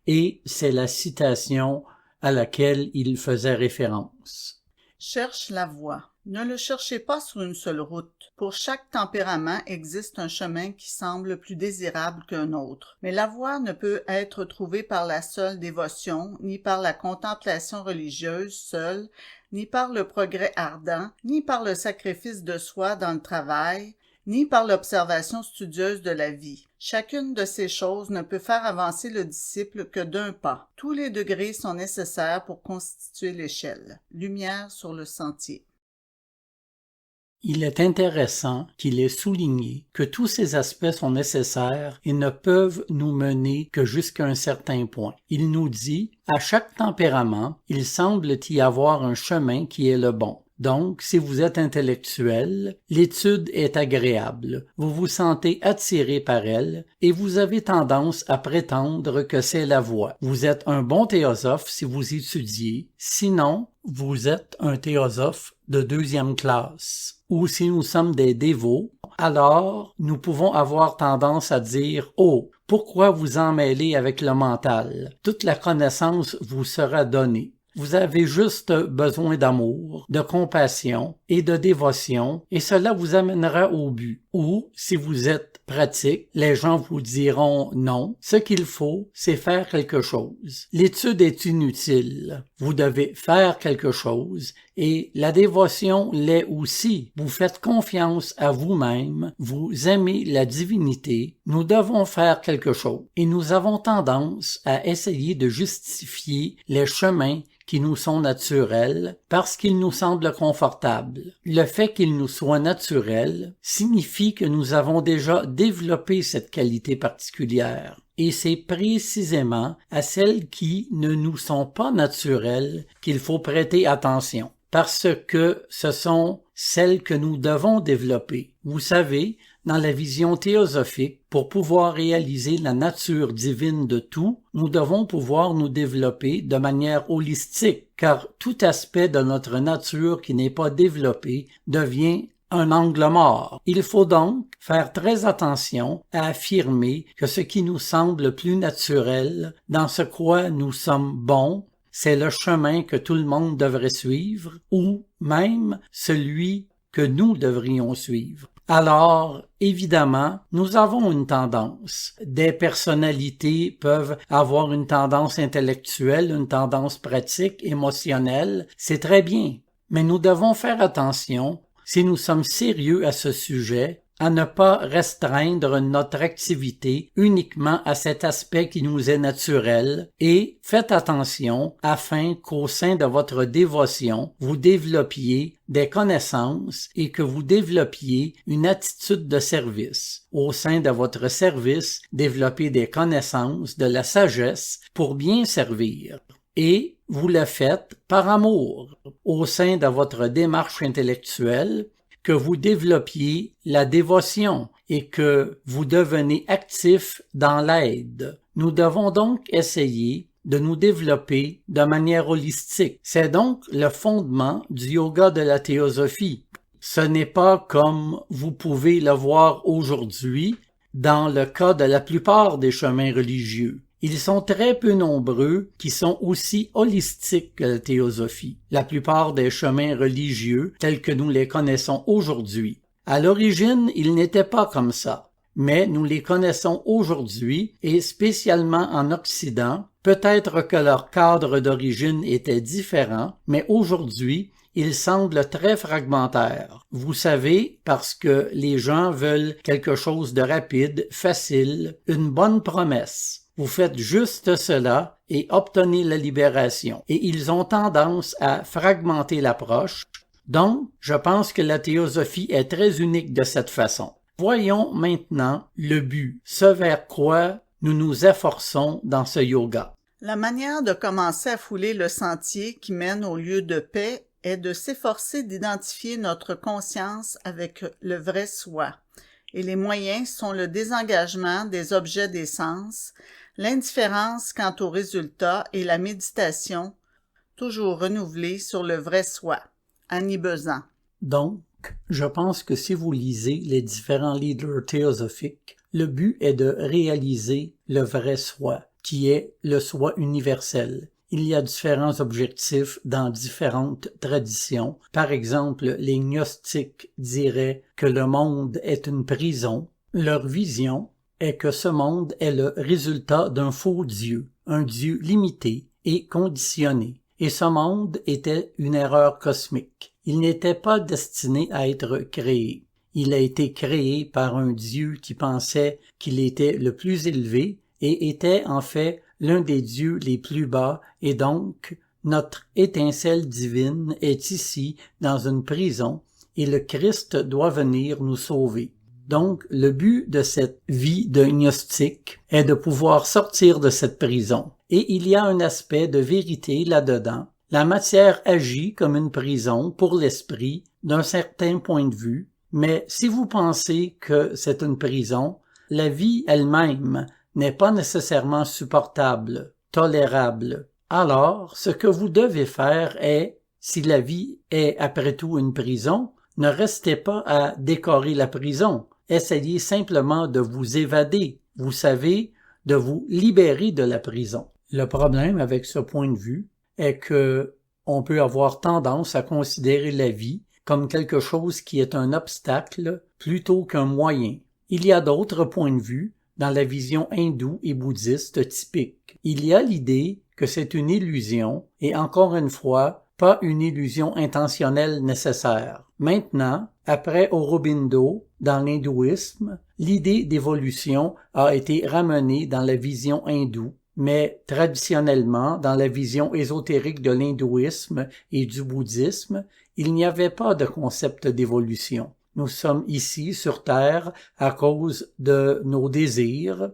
et c'est la citation à laquelle il faisait référence. Cherche la voie. Ne le cherchez pas sur une seule route. Pour chaque tempérament existe un chemin qui semble plus désirable qu'un autre. Mais la voie ne peut être trouvée par la seule dévotion, ni par la contemplation religieuse seule, ni par le progrès ardent, ni par le sacrifice de soi dans le travail, ni par l'observation studieuse de la vie. Chacune de ces choses ne peut faire avancer le disciple que d'un pas. Tous les degrés sont nécessaires pour constituer l'échelle. Lumière sur le sentier. Il est intéressant qu'il ait souligné que tous ces aspects sont nécessaires et ne peuvent nous mener que jusqu'à un certain point. Il nous dit, à chaque tempérament, il semble y avoir un chemin qui est le bon. Donc, si vous êtes intellectuel, l'étude est agréable, vous vous sentez attiré par elle et vous avez tendance à prétendre que c'est la voie. Vous êtes un bon théosophe si vous étudiez, sinon, vous êtes un théosophe de 2e classe. Ou si nous sommes des dévots, alors nous pouvons avoir tendance à dire « Oh, pourquoi vous en mêlez avec le mental? Toute la connaissance vous sera donnée. » Vous avez juste besoin d'amour, de compassion et de dévotion, et cela vous amènera au but. Ou, si vous êtes pratique, les gens vous diront non. Ce qu'il faut, c'est faire quelque chose. L'étude est inutile. Vous devez faire quelque chose, et la dévotion l'est aussi. Vous faites confiance à vous-même, vous aimez la divinité. Nous devons faire quelque chose, et nous avons tendance à essayer de justifier les chemins qui nous sont naturels parce qu'ils nous semblent confortables. Le fait qu'ils nous soient naturels signifie que nous avons déjà développé cette qualité particulière. Et c'est précisément à celles qui ne nous sont pas naturelles qu'il faut prêter attention, parce que ce sont celles que nous devons développer. Vous savez, dans la vision théosophique, pour pouvoir réaliser la nature divine de tout, nous devons pouvoir nous développer de manière holistique, car tout aspect de notre nature qui n'est pas développé devient un angle mort. Il faut donc faire très attention à affirmer que ce qui nous semble plus naturel, dans ce quoi nous sommes bons, c'est le chemin que tout le monde devrait suivre, ou même celui que nous devrions suivre. Alors, évidemment, nous avons une tendance. Des personnalités peuvent avoir une tendance intellectuelle, une tendance pratique, émotionnelle. C'est très bien. Mais nous devons faire attention, si nous sommes sérieux à ce sujet, à ne pas restreindre notre activité uniquement à cet aspect qui nous est naturel et faites attention afin qu'au sein de votre dévotion, vous développiez des connaissances et que vous développiez une attitude de service. Au sein de votre service, développez des connaissances, de la sagesse pour bien servir. Et vous le faites par amour. Au sein de votre démarche intellectuelle, que vous développiez la dévotion et que vous devenez actif dans l'aide. Nous devons donc essayer de nous développer de manière holistique. C'est donc le fondement du yoga de la théosophie. Ce n'est pas comme vous pouvez le voir aujourd'hui dans le cas de la plupart des chemins religieux. Ils sont très peu nombreux qui sont aussi holistiques que la théosophie. La plupart des chemins religieux, tels que nous les connaissons aujourd'hui. À l'origine, ils n'étaient pas comme ça, mais nous les connaissons aujourd'hui et spécialement en Occident. Peut-être que leur cadre d'origine était différent, mais aujourd'hui, il semble très fragmentaire. Vous savez, parce que les gens veulent quelque chose de rapide, facile, une bonne promesse. Vous faites juste cela et obtenez la libération. Et ils ont tendance à fragmenter l'approche. Donc, je pense que la théosophie est très unique de cette façon. Voyons maintenant le but, ce vers quoi nous nous efforçons dans ce yoga. La manière de commencer à fouler le sentier qui mène au lieu de paix est de s'efforcer d'identifier notre conscience avec le vrai soi. Et les moyens sont le désengagement des objets des sens, l'indifférence quant aux résultats et la méditation, toujours renouvelée sur le vrai soi. Annie Besant. Donc, je pense que si vous lisez les différents leaders théosophiques, le but est de réaliser le vrai soi, qui est le soi universel. Il y a différents objectifs dans différentes traditions. Par exemple, les gnostiques diraient que le monde est une prison. Leur vision est que ce monde est le résultat d'un faux Dieu, un Dieu limité et conditionné. Et ce monde était une erreur cosmique. Il n'était pas destiné à être créé. Il a été créé par un Dieu qui pensait qu'il était le plus élevé et était en fait l'un des dieux les plus bas, et donc notre étincelle divine est ici dans une prison et le Christ doit venir nous sauver. Donc, le but de cette vie de gnostique est de pouvoir sortir de cette prison. Et il y a un aspect de vérité là-dedans. La matière agit comme une prison pour l'esprit d'un certain point de vue, mais si vous pensez que c'est une prison, la vie elle-même n'est pas nécessairement supportable, tolérable. Alors, ce que vous devez faire est, si la vie est après tout une prison, ne restez pas à décorer la prison. Essayez simplement de vous évader, vous savez, de vous libérer de la prison. Le problème avec ce point de vue est que on peut avoir tendance à considérer la vie comme quelque chose qui est un obstacle plutôt qu'un moyen. Il y a d'autres points de vue dans la vision hindoue et bouddhiste typique. Il y a l'idée que c'est une illusion, et encore une fois, pas une illusion intentionnelle nécessaire. Maintenant, après Aurobindo, dans l'hindouisme, l'idée d'évolution a été ramenée dans la vision hindoue, mais traditionnellement, dans la vision ésotérique de l'hindouisme et du bouddhisme, il n'y avait pas de concept d'évolution. Nous sommes ici sur Terre à cause de nos désirs.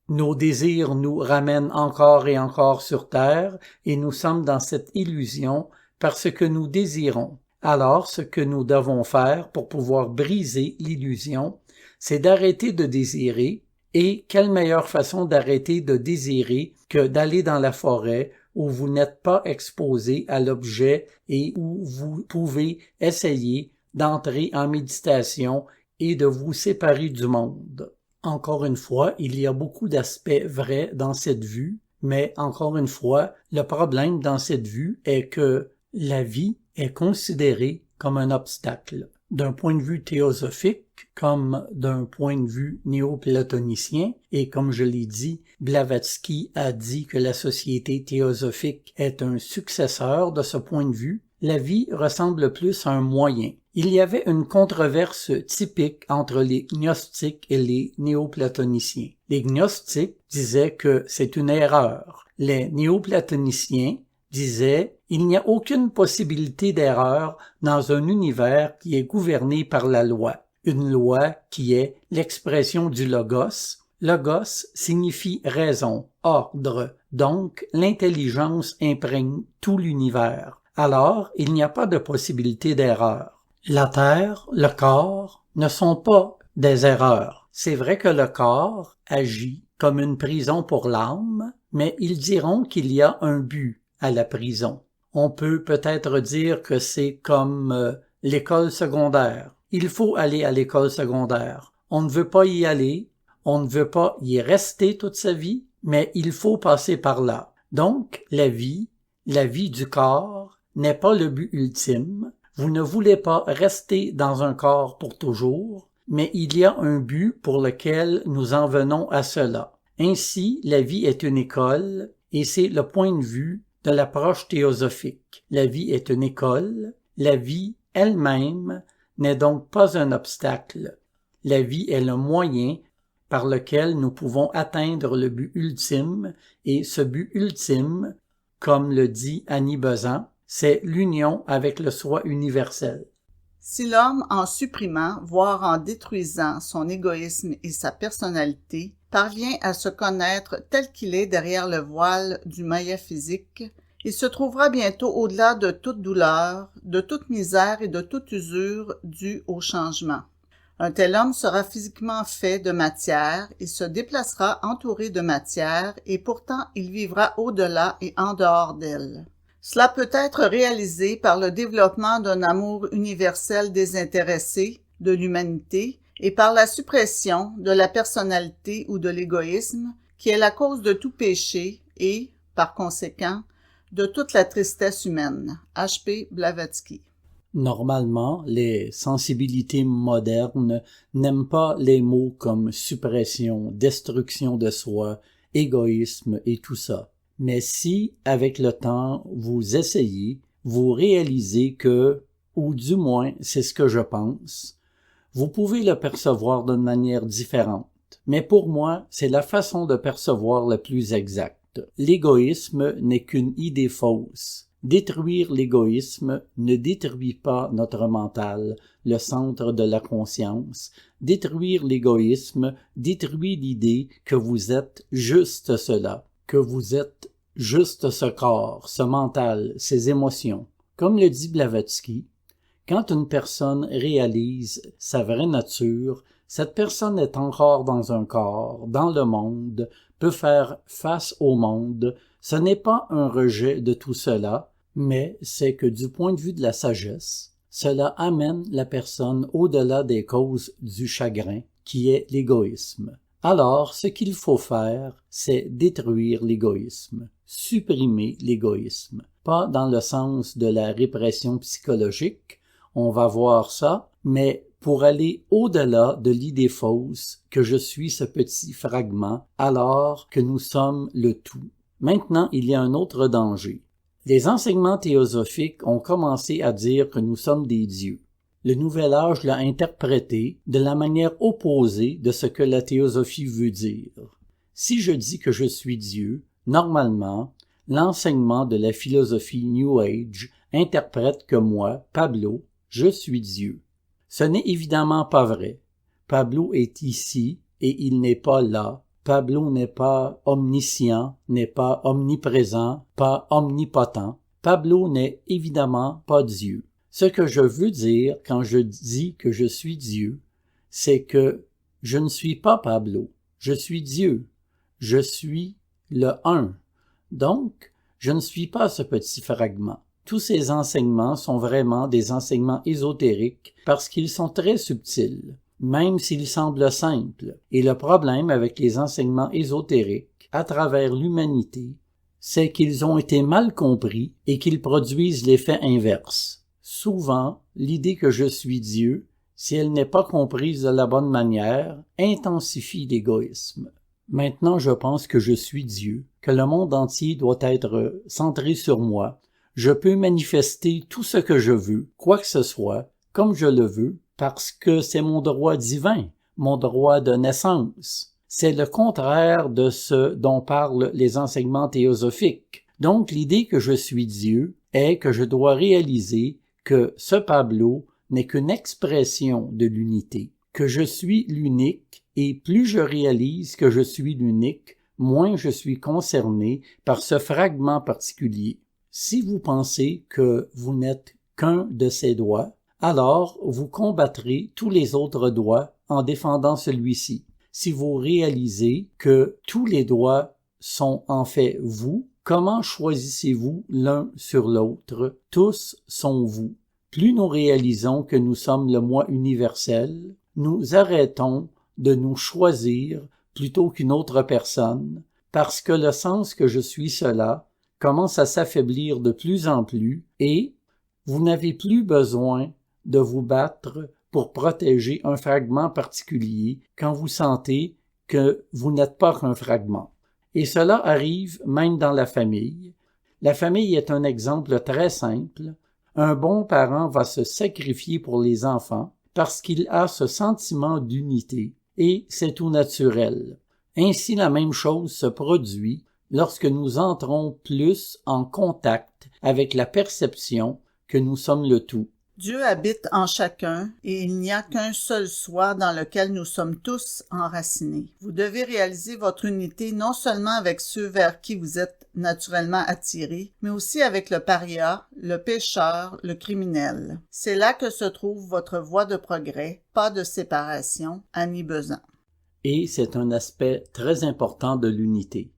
Nos désirs nous ramènent encore et encore sur Terre et nous sommes dans cette illusion parce que nous désirons. Alors, ce que nous devons faire pour pouvoir briser l'illusion, c'est d'arrêter de désirer. Et quelle meilleure façon d'arrêter de désirer que d'aller dans la forêt où vous n'êtes pas exposé à l'objet et où vous pouvez essayer d'entrer en méditation et de vous séparer du monde. Encore une fois, il y a beaucoup d'aspects vrais dans cette vue, mais encore une fois, le problème dans cette vue est que la vie est considérée comme un obstacle. D'un point de vue théosophique, comme d'un point de vue néo-platonicien, et comme je l'ai dit, Blavatsky a dit que la société théosophique est un successeur de ce point de vue, la vie ressemble plus à un moyen. Il y avait une controverse typique entre les gnostiques et les néo-platoniciens. Les gnostiques disaient que c'est une erreur. Les néo-platoniciens disaient « Il n'y a aucune possibilité d'erreur dans un univers qui est gouverné par la loi. » Une loi qui est l'expression du logos. Logos signifie raison, ordre, donc l'intelligence imprègne tout l'univers. Alors, il n'y a pas de possibilité d'erreur. La Terre, le corps, ne sont pas des erreurs. C'est vrai que le corps agit comme une prison pour l'âme, mais ils diront qu'il y a un but à la prison. On peut peut-être dire que c'est comme l'école secondaire. Il faut aller à l'école secondaire. On ne veut pas y aller, on ne veut pas y rester toute sa vie, mais il faut passer par là. Donc, la vie du corps n'est pas le but ultime. Vous ne voulez pas rester dans un corps pour toujours, mais il y a un but pour lequel nous en venons à cela. Ainsi, la vie est une école, et c'est le point de vue de l'approche théosophique. La vie est une école, la vie elle-même n'est donc pas un obstacle. La vie est le moyen par lequel nous pouvons atteindre le but ultime, et ce but ultime, comme le dit Annie Besant, c'est l'union avec le soi universel. Si l'homme, en supprimant, voire en détruisant son égoïsme et sa personnalité, parvient à se connaître tel qu'il est derrière le voile du maya physique, il se trouvera bientôt au-delà de toute douleur, de toute misère et de toute usure due au changement. Un tel homme sera physiquement fait de matière et se déplacera entouré de matière, et pourtant il vivra au-delà et en dehors d'elle. Cela peut être réalisé par le développement d'un amour universel désintéressé de l'humanité et par la suppression de la personnalité ou de l'égoïsme qui est la cause de tout péché et, par conséquent, de toute la tristesse humaine. H.P. Blavatsky. Normalement, les sensibilités modernes n'aiment pas les mots comme suppression, destruction de soi, égoïsme et tout ça. Mais si, avec le temps, vous essayez, vous réalisez que, ou du moins c'est ce que je pense, vous pouvez le percevoir d'une manière différente. Mais pour moi, c'est la façon de percevoir la plus exacte. L'égoïsme n'est qu'une idée fausse. Détruire l'égoïsme ne détruit pas notre mental, le centre de la conscience. Détruire l'égoïsme détruit l'idée que vous êtes juste cela, que vous êtes juste ce corps, ce mental, ces émotions. Comme le dit Blavatsky, quand une personne réalise sa vraie nature, cette personne est encore dans un corps, dans le monde, peut faire face au monde. Ce n'est pas un rejet de tout cela, mais c'est que du point de vue de la sagesse, cela amène la personne au-delà des causes du chagrin, qui est l'égoïsme. Alors, ce qu'il faut faire, c'est détruire l'égoïsme, supprimer l'égoïsme. Pas dans le sens de la répression psychologique, on va voir ça, mais pour aller au-delà de l'idée fausse que je suis ce petit fragment, alors que nous sommes le tout. Maintenant, il y a un autre danger. Les enseignements théosophiques ont commencé à dire que nous sommes des dieux. Le Nouvel Âge l'a interprété de la manière opposée de ce que la théosophie veut dire. Si je dis que je suis Dieu, normalement, l'enseignement de la philosophie New Age interprète que moi, Pablo, je suis Dieu. Ce n'est évidemment pas vrai. Pablo est ici et il n'est pas là. Pablo n'est pas omniscient, n'est pas omniprésent, pas omnipotent. Pablo n'est évidemment pas Dieu. Ce que je veux dire quand je dis que je suis Dieu, c'est que je ne suis pas Pablo, je suis Dieu. Je suis le Un. Donc, je ne suis pas ce petit fragment. Tous ces enseignements sont vraiment des enseignements ésotériques parce qu'ils sont très subtils, même s'ils semblent simples. Et le problème avec les enseignements ésotériques, à travers l'humanité, c'est qu'ils ont été mal compris et qu'ils produisent l'effet inverse. Souvent, l'idée que je suis Dieu, si elle n'est pas comprise de la bonne manière, intensifie l'égoïsme. Maintenant, je pense que je suis Dieu, que le monde entier doit être centré sur moi. Je peux manifester tout ce que je veux, quoi que ce soit, comme je le veux, parce que c'est mon droit divin, mon droit de naissance. C'est le contraire de ce dont parlent les enseignements théosophiques. Donc, l'idée que je suis Dieu est que je dois réaliser que ce Pablo n'est qu'une expression de l'unité, que je suis l'unique, et plus je réalise que je suis l'unique, moins je suis concerné par ce fragment particulier. Si vous pensez que vous n'êtes qu'un de ces doigts, alors vous combattrez tous les autres doigts en défendant celui-ci. Si vous réalisez que tous les doigts sont en fait vous, comment choisissez-vous l'un sur l'autre? Tous sont vous. Plus nous réalisons que nous sommes le moi universel, nous arrêtons de nous choisir plutôt qu'une autre personne, parce que le sens que je suis cela commence à s'affaiblir de plus en plus et vous n'avez plus besoin de vous battre pour protéger un fragment particulier quand vous sentez que vous n'êtes pas qu'un fragment. Et cela arrive même dans la famille. La famille est un exemple très simple. Un bon parent va se sacrifier pour les enfants parce qu'il a ce sentiment d'unité et c'est tout naturel. Ainsi, la même chose se produit lorsque nous entrons plus en contact avec la perception que nous sommes le tout. Dieu habite en chacun et il n'y a qu'un seul soi dans lequel nous sommes tous enracinés. Vous devez réaliser votre unité non seulement avec ceux vers qui vous êtes naturellement attirés, mais aussi avec le paria, le pécheur, le criminel. C'est là que se trouve votre voie de progrès, pas de séparation. Annie Besant. Et c'est un aspect très important de l'unité.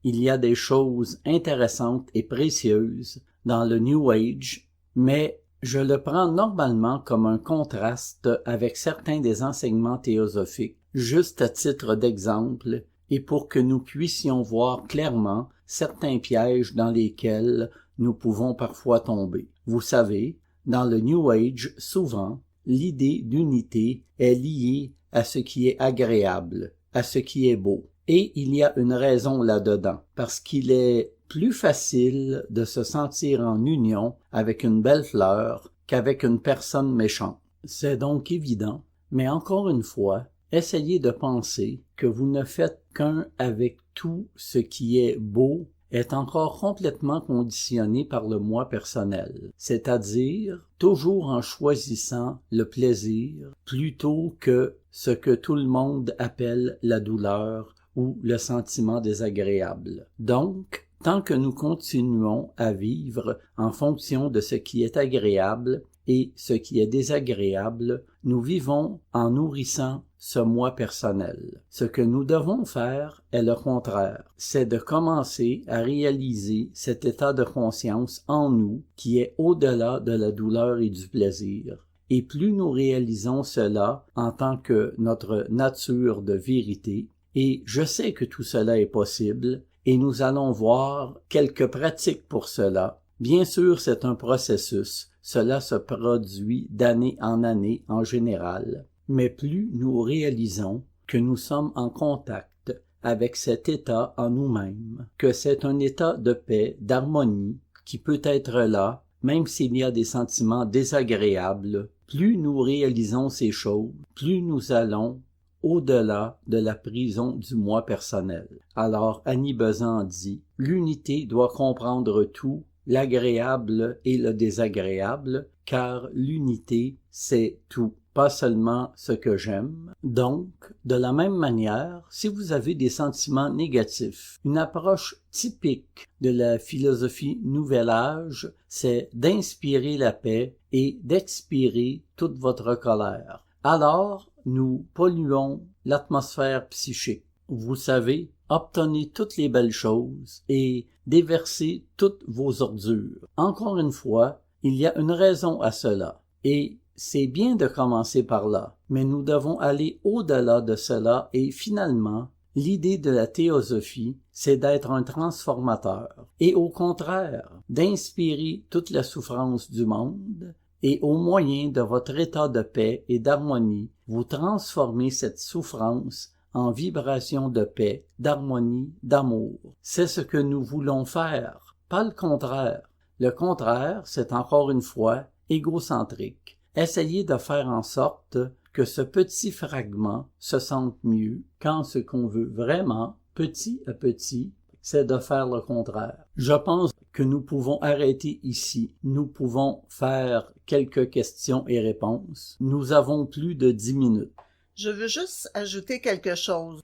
Il y a des choses intéressantes et précieuses dans le New Age, mais je le prends normalement comme un contraste avec certains des enseignements théosophiques, juste à titre d'exemple, et pour que nous puissions voir clairement certains pièges dans lesquels nous pouvons parfois tomber. Vous savez, dans le New Age, souvent, l'idée d'unité est liée à ce qui est agréable, à ce qui est beau. Et il y a une raison là-dedans, parce qu'il est plus facile de se sentir en union avec une belle fleur qu'avec une personne méchante. C'est donc évident, mais encore une fois, essayez de penser que vous ne faites qu'un avec tout ce qui est beau est encore complètement conditionné par le moi personnel, c'est-à-dire toujours en choisissant le plaisir plutôt que ce que tout le monde appelle la douleur ou le sentiment désagréable. Donc, tant que nous continuons à vivre en fonction de ce qui est agréable et ce qui est désagréable, nous vivons en nourrissant ce moi personnel. Ce que nous devons faire est le contraire, c'est de commencer à réaliser cet état de conscience en nous qui est au-delà de la douleur et du plaisir. Et plus nous réalisons cela en tant que notre nature de vérité, et je sais que tout cela est possible, et nous allons voir quelques pratiques pour cela. Bien sûr, c'est un processus. Cela se produit d'année en année en général. Mais plus nous réalisons que nous sommes en contact avec cet état en nous-mêmes, que c'est un état de paix, d'harmonie, qui peut être là, même s'il y a des sentiments désagréables, plus nous réalisons ces choses, plus nous allons au-delà de la prison du moi personnel. Alors Annie Besant dit « L'unité doit comprendre tout, l'agréable et le désagréable, car l'unité, c'est tout, pas seulement ce que j'aime. » Donc, de la même manière, si vous avez des sentiments négatifs, une approche typique de la philosophie Nouvel Âge, c'est d'inspirer la paix et d'expirer toute votre colère. Alors, nous polluons l'atmosphère psychique. Vous savez, obtenez toutes les belles choses et déversez toutes vos ordures. Encore une fois, il y a une raison à cela. Et c'est bien de commencer par là, mais nous devons aller au-delà de cela et finalement, l'idée de la théosophie, c'est d'être un transformateur et au contraire, d'inspirer toute la souffrance du monde et au moyen de votre état de paix et d'harmonie, vous transformez cette souffrance en vibration de paix, d'harmonie, d'amour. C'est ce que nous voulons faire, pas le contraire. Le contraire, c'est encore une fois égocentrique. Essayez de faire en sorte que ce petit fragment se sente mieux quand ce qu'on veut vraiment, petit à petit, c'est de faire le contraire. Je pense que nous pouvons arrêter ici. Nous pouvons faire quelques questions et réponses. Nous avons plus de 10 minutes. Je veux juste ajouter quelque chose,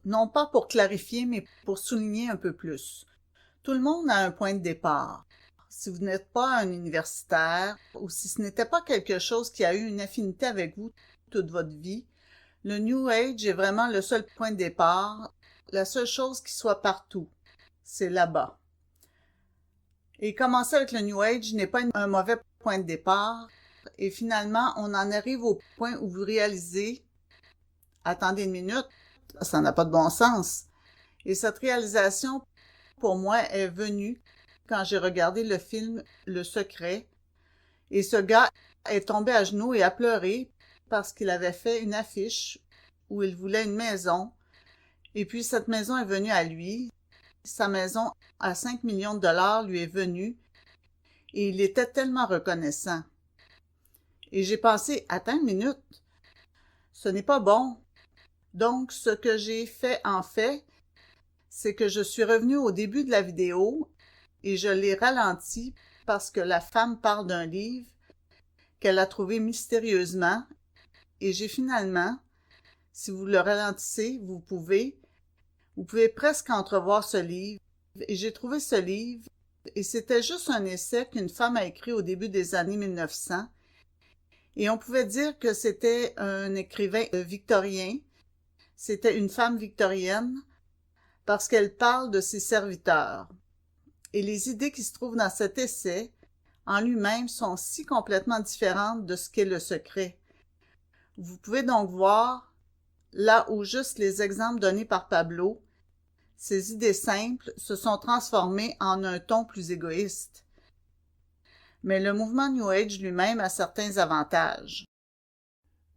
non pas pour clarifier, mais pour souligner un peu plus. Tout le monde a un point de départ. Si vous n'êtes pas un universitaire, ou si ce n'était pas quelque chose qui a eu une affinité avec vous toute votre vie, le New Age est vraiment le seul point de départ, la seule chose qui soit partout. C'est là-bas. Et commencer avec le New Age n'est pas un mauvais point de départ, et finalement, on en arrive au point où vous réalisez « Attendez une minute, ça n'a pas de bon sens ». Et cette réalisation, pour moi, est venue quand j'ai regardé le film Le Secret, et ce gars est tombé à genoux et a pleuré parce qu'il avait fait une affiche où il voulait une maison, et puis cette maison est venue à lui. Sa maison à 5 millions de dollars lui est venue, et il était tellement reconnaissant. Et j'ai pensé, attends une minute, ce n'est pas bon. Donc, ce que j'ai fait en fait, c'est que je suis revenue au début de la vidéo et je l'ai ralenti parce que la femme parle d'un livre qu'elle a trouvé mystérieusement et j'ai finalement, si vous le ralentissez, vous pouvez presque entrevoir ce livre. Et j'ai trouvé ce livre et c'était juste un essai qu'une femme a écrit au début des années 1900 et on pouvait dire que c'était un écrivain victorien, c'était une femme victorienne parce qu'elle parle de ses serviteurs. Et les idées qui se trouvent dans cet essai, en lui-même, sont si complètement différentes de ce qu'est le secret. Vous pouvez donc voir, là où juste les exemples donnés par Pablo, Ces idées simples se sont transformées en un ton plus égoïste. Mais le mouvement New Age lui-même a certains avantages.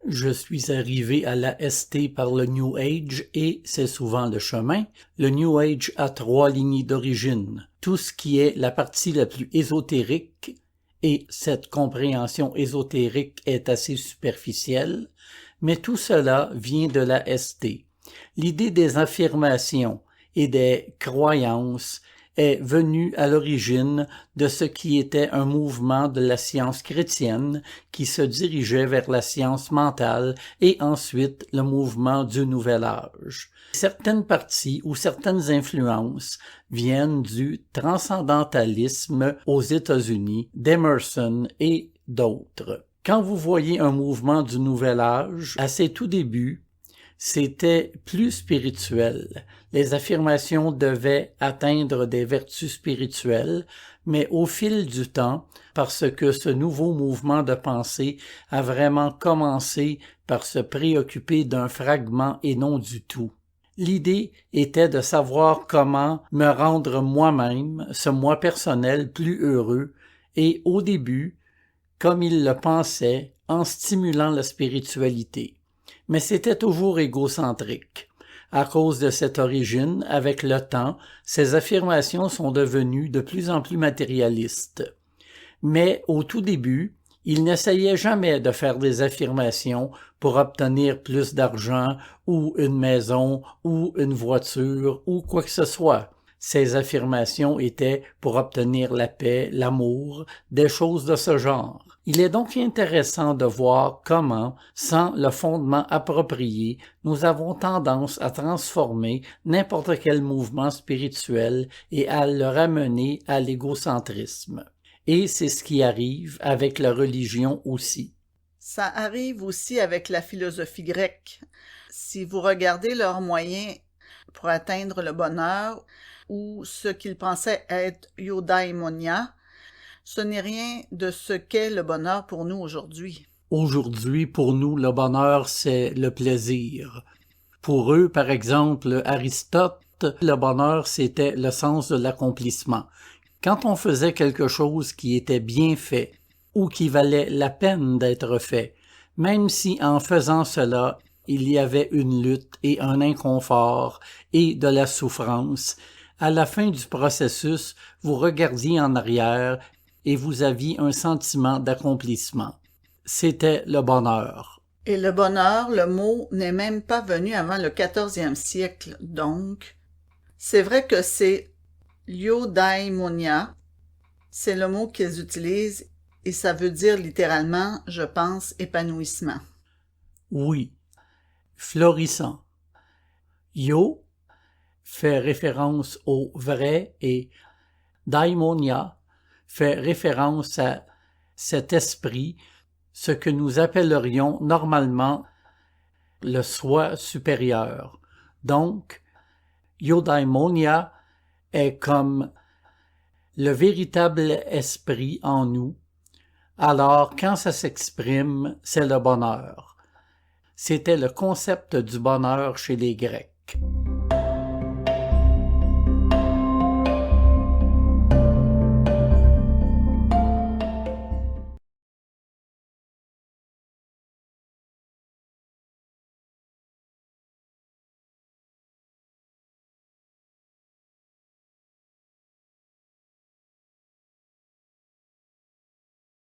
Je suis arrivé à la ST par le New Age et c'est souvent le chemin. Le New Age a 3 lignées d'origine. Tout ce qui est la partie la plus ésotérique, et cette compréhension ésotérique est assez superficielle, mais tout cela vient de la ST. L'idée des affirmations et des croyances est venue à l'origine de ce qui était un mouvement de la science chrétienne qui se dirigeait vers la science mentale et ensuite le mouvement du Nouvel Âge. Certaines parties ou certaines influences viennent du transcendantalisme aux États-Unis, d'Emerson et d'autres. Quand vous voyez un mouvement du Nouvel Âge, à ses tout débuts, c'était plus spirituel. Les affirmations devaient atteindre des vertus spirituelles, mais au fil du temps, parce que ce nouveau mouvement de pensée a vraiment commencé par se préoccuper d'un fragment et non du tout. L'idée était de savoir comment me rendre moi-même, ce moi personnel, plus heureux, et au début, comme il le pensait, en stimulant la spiritualité. Mais c'était toujours égocentrique. À cause de cette origine, avec le temps, ces affirmations sont devenues de plus en plus matérialistes. Mais au tout début, il n'essayait jamais de faire des affirmations pour obtenir plus d'argent ou une maison ou une voiture ou quoi que ce soit. Ces affirmations étaient pour obtenir la paix, l'amour, des choses de ce genre. Il est donc intéressant de voir comment, sans le fondement approprié, nous avons tendance à transformer n'importe quel mouvement spirituel et à le ramener à l'égocentrisme. Et c'est ce qui arrive avec la religion aussi. Ça arrive aussi avec la philosophie grecque. Si vous regardez leurs moyens pour atteindre le bonheur ou ce qu'ils pensaient être eudaimonia, ce n'est rien de ce qu'est le bonheur pour nous aujourd'hui. Aujourd'hui, pour nous, le bonheur, c'est le plaisir. Pour eux, par exemple, Aristote, le bonheur, c'était le sens de l'accomplissement. Quand on faisait quelque chose qui était bien fait ou qui valait la peine d'être fait, même si en faisant cela, il y avait une lutte et un inconfort et de la souffrance, à la fin du processus, vous regardiez en arrière et vous aviez un sentiment d'accomplissement. C'était le bonheur. Et le bonheur, le mot n'est même pas venu avant le 14e siècle, donc. C'est vrai que c'est eudaimonia, c'est le mot qu'ils utilisent et ça veut dire littéralement, je pense, épanouissement. Oui, florissant. Yo fait référence au vrai et daimonia fait référence à cet esprit, ce que nous appellerions normalement le soi supérieur. Donc, eudaimonia est comme le véritable esprit en nous. Alors, quand ça s'exprime, c'est le bonheur. C'était le concept du bonheur chez les Grecs.